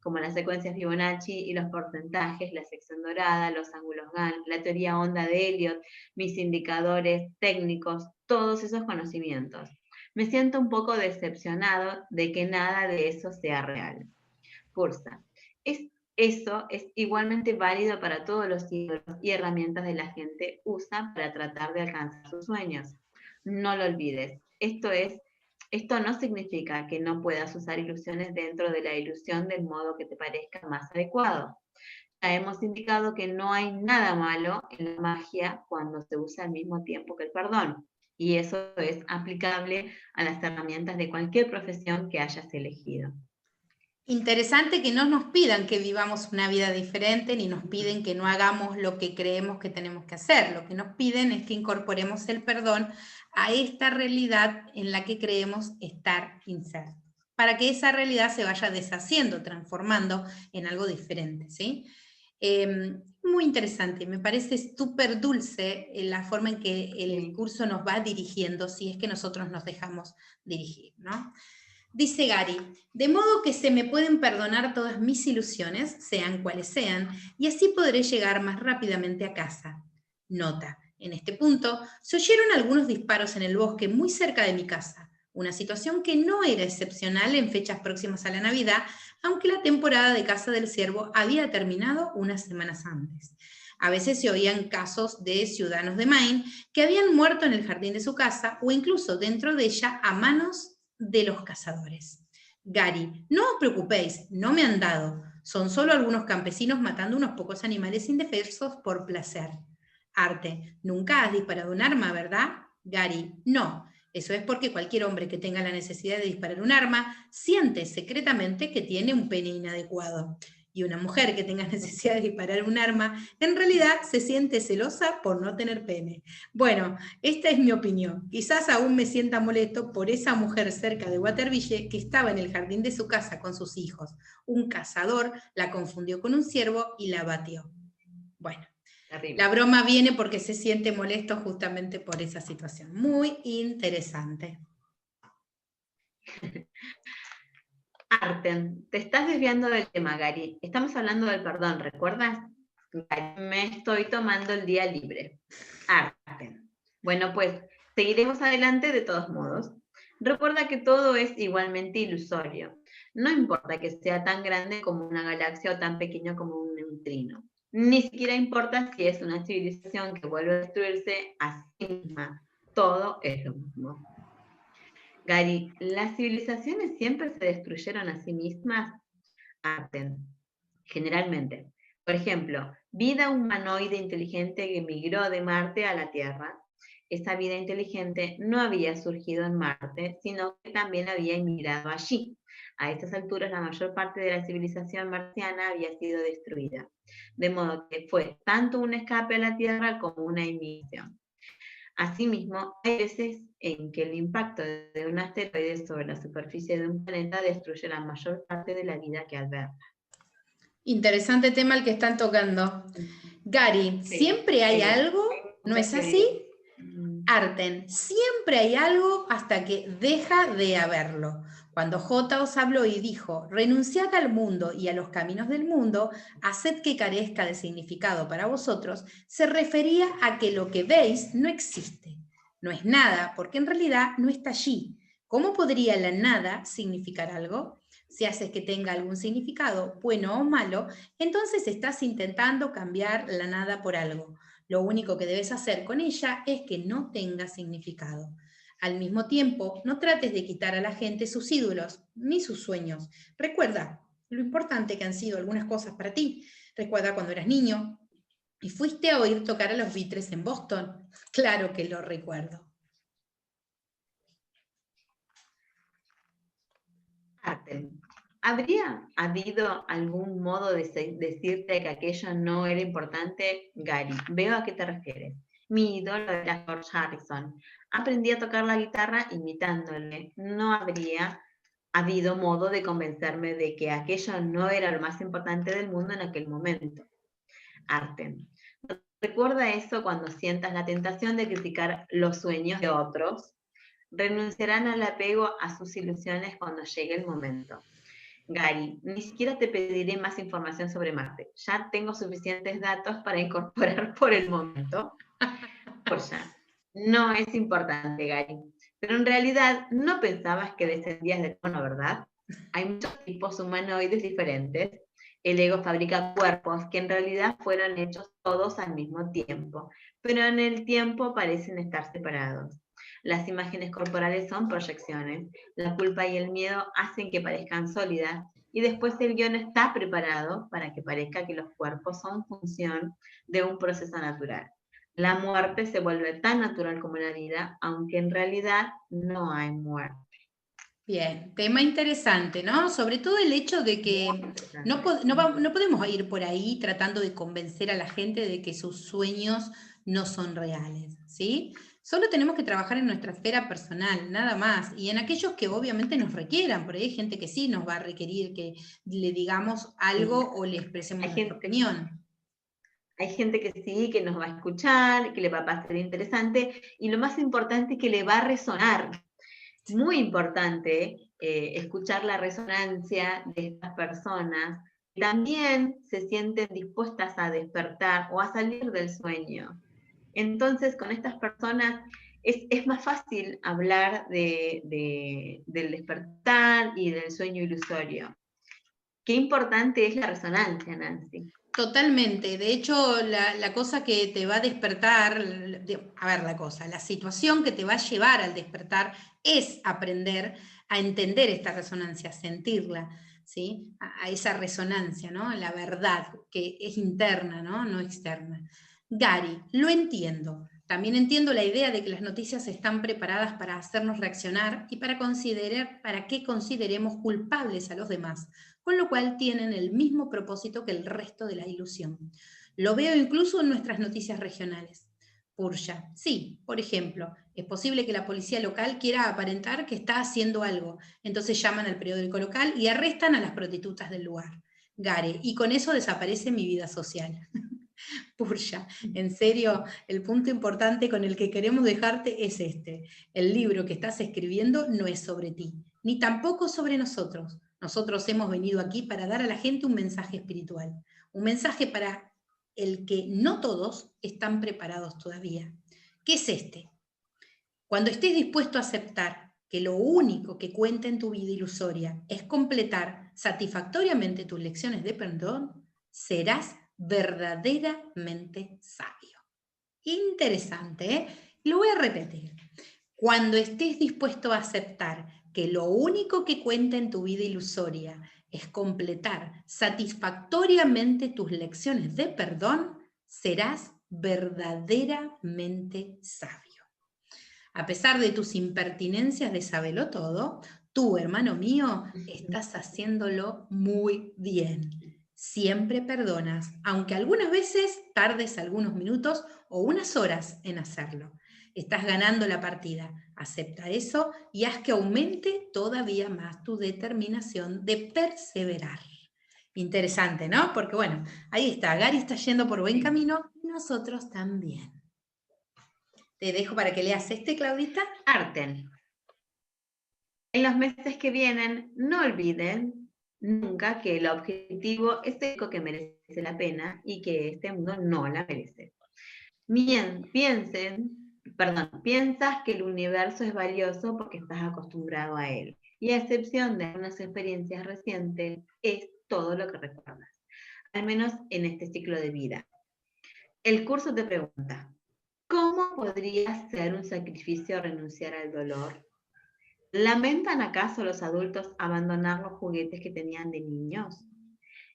como las secuencias Fibonacci y los porcentajes, la sección dorada, los ángulos Gantt, la teoría onda de Elliot, mis indicadores técnicos, todos esos conocimientos. Me siento un poco decepcionado de que nada de eso sea real. Pursa. Eso es igualmente válido para todos los ídolos y herramientas de la gente usa para tratar de alcanzar sus sueños. No lo olvides. Esto no significa que no puedas usar ilusiones dentro de la ilusión del modo que te parezca más adecuado. Ya hemos indicado que no hay nada malo en la magia cuando se usa al mismo tiempo que el perdón. Y eso es aplicable a las herramientas de cualquier profesión que hayas elegido. Interesante que no nos pidan que vivamos una vida diferente, ni nos piden que no hagamos lo que creemos que tenemos que hacer. Lo que nos piden es que incorporemos el perdón a esta realidad en la que creemos estar insertos, para que esa realidad se vaya deshaciendo, transformando en algo diferente, ¿sí? Muy interesante, me parece súper dulce la forma en que el curso nos va dirigiendo, si es que nosotros nos dejamos dirigir, ¿no? Dice Gary, de modo que se me pueden perdonar todas mis ilusiones, sean cuales sean, y así podré llegar más rápidamente a casa. Nota, en este punto se oyeron algunos disparos en el bosque muy cerca de mi casa, una situación que no era excepcional en fechas próximas a la Navidad, aunque la temporada de caza del ciervo había terminado unas semanas antes. A veces se oían casos de ciudadanos de Maine que habían muerto en el jardín de su casa o incluso dentro de ella a manos de los cazadores. Gary, no os preocupéis, no me han dado. Son solo algunos campesinos matando unos pocos animales indefensos por placer. Arte, nunca has disparado un arma, ¿verdad? Gary, no. Eso es porque cualquier hombre que tenga la necesidad de disparar un arma siente secretamente que tiene un pene inadecuado. Y una mujer que tenga necesidad de disparar un arma, en realidad se siente celosa por no tener pene. Bueno, esta es mi opinión. Quizás aún me sienta molesto por esa mujer cerca de Waterville que estaba en el jardín de su casa con sus hijos. Un cazador la confundió con un ciervo y la batió. Bueno, terrible. La broma viene porque se siente molesto justamente por esa situación. Muy interesante. Arten, te estás desviando del tema, Gary. Estamos hablando del perdón, ¿recuerdas? Me estoy tomando el día libre. Arten. Bueno, pues seguiremos adelante de todos modos. Recuerda que todo es igualmente ilusorio. No importa que sea tan grande como una galaxia o tan pequeño como un neutrino. Ni siquiera importa si es una civilización que vuelve a destruirse a sí misma. Todo es lo mismo. Gary, ¿las civilizaciones siempre se destruyeron a sí mismas? Arten. Generalmente. Por ejemplo, vida humanoide inteligente que migró de Marte a la Tierra. Esa vida inteligente no había surgido en Marte, sino que también había emigrado allí. A estas alturas, la mayor parte de la civilización marciana había sido destruida, de modo que fue tanto un escape a la Tierra como una emigración. Asimismo, hay veces en que el impacto de un asteroide sobre la superficie de un planeta destruye la mayor parte de la vida que alberga. Interesante tema el que están tocando. Gary, Sí, ¿siempre hay algo? ¿No muchas es que así? dicen, Arten, siempre hay algo hasta que deja de haberlo. Cuando J os habló y dijo, renunciad al mundo y a los caminos del mundo, haced que carezca de significado para vosotros, se refería a que lo que veis no existe. No es nada, porque en realidad no está allí. ¿Cómo podría la nada significar algo? Si haces que tenga algún significado, bueno o malo, entonces estás intentando cambiar la nada por algo. Lo único que debes hacer con ella es que no tenga significado. Al mismo tiempo, no trates de quitar a la gente sus ídolos, ni sus sueños. Recuerda lo importante que han sido algunas cosas para ti. Recuerda cuando eras niño y fuiste a oír tocar a los Beatles en Boston. Claro que lo recuerdo. Arten, ¿habría habido algún modo de decirte que aquello no era importante? Gary, veo a qué te refieres. Mi ídolo era George Harrison. Aprendí a tocar la guitarra imitándole. No habría habido modo de convencerme de que aquello no era lo más importante del mundo en aquel momento. Arten, recuerda eso cuando sientas la tentación de criticar los sueños de otros. Renunciarán al apego a sus ilusiones cuando llegue el momento. Gary, ni siquiera te pediré más información sobre Marte. Ya tengo suficientes datos para incorporar por el momento. Por ya. No es importante, Gary. Pero en realidad no pensabas que descendías del mono, ¿verdad? Hay muchos tipos humanoides diferentes. El ego fabrica cuerpos que en realidad fueron hechos todos al mismo tiempo, pero en el tiempo parecen estar separados. Las imágenes corporales son proyecciones. La culpa y el miedo hacen que parezcan sólidas y después el guión está preparado para que parezca que los cuerpos son función de un proceso natural. La muerte se vuelve tan natural como la vida, aunque en realidad no hay muerte. Bien, tema interesante, ¿no? Sobre todo el hecho de que no podemos ir por ahí tratando de convencer a la gente de que sus sueños no son reales, ¿sí? Solo tenemos que trabajar en nuestra esfera personal, nada más, y en aquellos que obviamente nos requieran, por ahí hay gente que sí nos va a requerir que le digamos algo o le expresemos nuestra opinión. Hay gente que sí, que nos va a escuchar, que le va a parecer interesante, y lo más importante es que le va a resonar. Muy importante escuchar la resonancia de estas personas que también se sienten dispuestas a despertar o a salir del sueño. Entonces, con estas personas es más fácil hablar del despertar y del sueño ilusorio. Qué importante es la resonancia, Nancy. Totalmente. De hecho, la cosa que te va a despertar, la situación que te va a llevar al despertar es aprender a entender esta resonancia, a sentirla, ¿sí? A esa resonancia, ¿no? La verdad, que es interna, ¿no? No externa. Gary, lo entiendo. También entiendo la idea de que las noticias están preparadas para hacernos reaccionar y para que consideremos culpables a los demás, con lo cual tienen el mismo propósito que el resto de la ilusión. Lo veo incluso en nuestras noticias regionales. Purya, sí, por ejemplo, es posible que la policía local quiera aparentar que está haciendo algo, entonces llaman al periódico local y arrestan a las prostitutas del lugar. Gare, y con eso desaparece mi vida social. Purya, en serio, el punto importante con el que queremos dejarte es este. El libro que estás escribiendo no es sobre ti, ni tampoco sobre nosotros. Nosotros hemos venido aquí para dar a la gente un mensaje espiritual, un mensaje para el que no todos están preparados todavía. ¿Qué es este? Cuando estés dispuesto a aceptar que lo único que cuenta en tu vida ilusoria es completar satisfactoriamente tus lecciones de perdón, serás verdaderamente sabio. Interesante, ¿eh? Lo voy a repetir. Cuando estés dispuesto a aceptar que lo único que cuenta en tu vida ilusoria es completar satisfactoriamente tus lecciones de perdón, serás verdaderamente sabio. A pesar de tus impertinencias de saberlo todo, tú, hermano mío, estás haciéndolo muy bien. Siempre perdonas, aunque algunas veces tardes algunos minutos o unas horas en hacerlo. Estás ganando la partida. Acepta eso y haz que aumente todavía más tu determinación de perseverar. Interesante, ¿no? Porque bueno, ahí está, Gary está yendo por buen camino y nosotros también. Te dejo para que leas Claudita. Arten. En los meses que vienen, no olviden nunca que el objetivo es el único que merece la pena y que este mundo no la merece. Piensas que el universo es valioso porque estás acostumbrado a él. Y a excepción de algunas experiencias recientes, es todo lo que recuerdas, al menos en este ciclo de vida. El curso te pregunta, ¿cómo podría ser un sacrificio renunciar al dolor? ¿Lamentan acaso los adultos abandonar los juguetes que tenían de niños?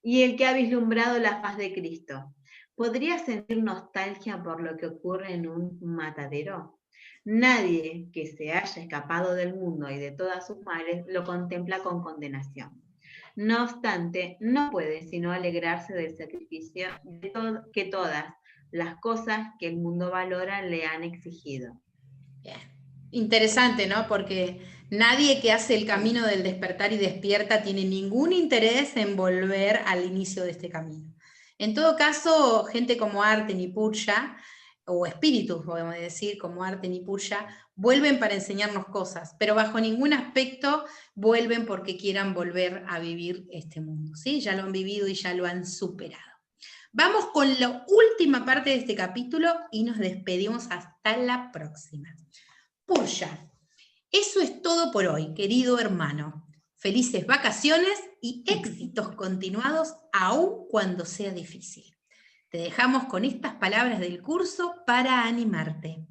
Y el que ha vislumbrado la faz de Cristo, ¿podría sentir nostalgia por lo que ocurre en un matadero? Nadie que se haya escapado del mundo y de todas sus males lo contempla con condenación. No obstante, no puede sino alegrarse del sacrificio que todas las cosas que el mundo valora le han exigido. Bien. Interesante, ¿no? Porque nadie que hace el camino del despertar y despierta tiene ningún interés en volver al inicio de este camino. En todo caso, gente como Arten y Purya, o espíritus, podemos decir, como Arten y Purya, vuelven para enseñarnos cosas, pero bajo ningún aspecto vuelven porque quieran volver a vivir este mundo, ¿sí? Ya lo han vivido y ya lo han superado. Vamos con la última parte de este capítulo y nos despedimos hasta la próxima. Purya, eso es todo por hoy, querido hermano. Felices vacaciones y éxitos continuados, aun cuando sea difícil. Te dejamos con estas palabras del curso para animarte.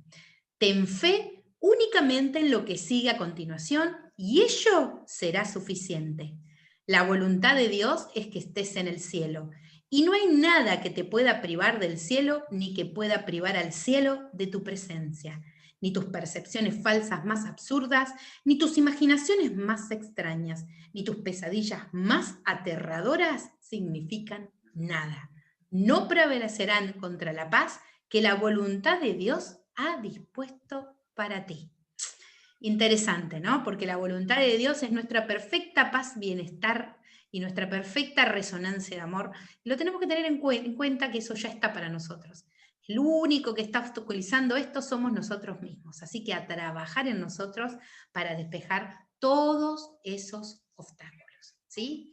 Ten fe únicamente en lo que sigue a continuación y ello será suficiente. La voluntad de Dios es que estés en el cielo y no hay nada que te pueda privar del cielo ni que pueda privar al cielo de tu presencia. Ni tus percepciones falsas más absurdas, ni tus imaginaciones más extrañas, ni tus pesadillas más aterradoras significan nada. No prevalecerán contra la paz que la voluntad de Dios ha dispuesto para ti. Interesante, ¿no? Porque la voluntad de Dios es nuestra perfecta paz, bienestar y nuestra perfecta resonancia de amor. Lo tenemos que tener en cuenta que eso ya está para nosotros. El único que está obstaculizando esto somos nosotros mismos. Así que a trabajar en nosotros para despejar todos esos obstáculos, ¿sí?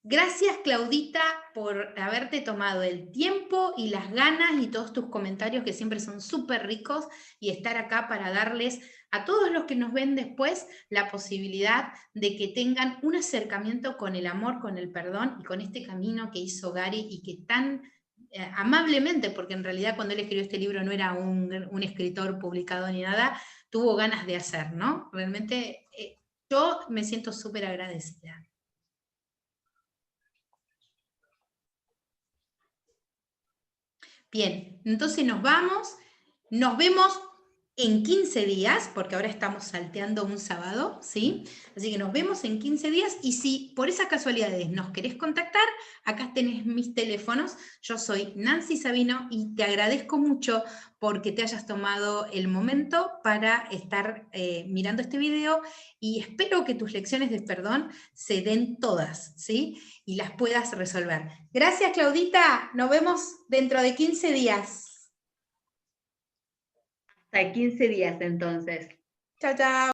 Gracias, Claudita, por haberte tomado el tiempo y las ganas y todos tus comentarios que siempre son súper ricos y estar acá para darles a todos los que nos ven después la posibilidad de que tengan un acercamiento con el amor, con el perdón y con este camino que hizo Gary y que tan amablemente, porque en realidad cuando él escribió este libro no era un escritor publicado ni nada, tuvo ganas de hacer, ¿no? Realmente yo me siento súper agradecida. Bien, entonces nos vemos en 15 días, porque ahora estamos salteando un sábado, ¿sí? Así que nos vemos en 15 días y si por esas casualidades nos querés contactar, acá tenés mis teléfonos. Yo soy Nancy Sabino y te agradezco mucho porque te hayas tomado el momento para estar mirando este video y espero que tus lecciones de perdón se den todas, ¿sí? Y las puedas resolver. Gracias, Claudita. Nos vemos dentro de 15 días. Hasta 15 días entonces. Chao, chao.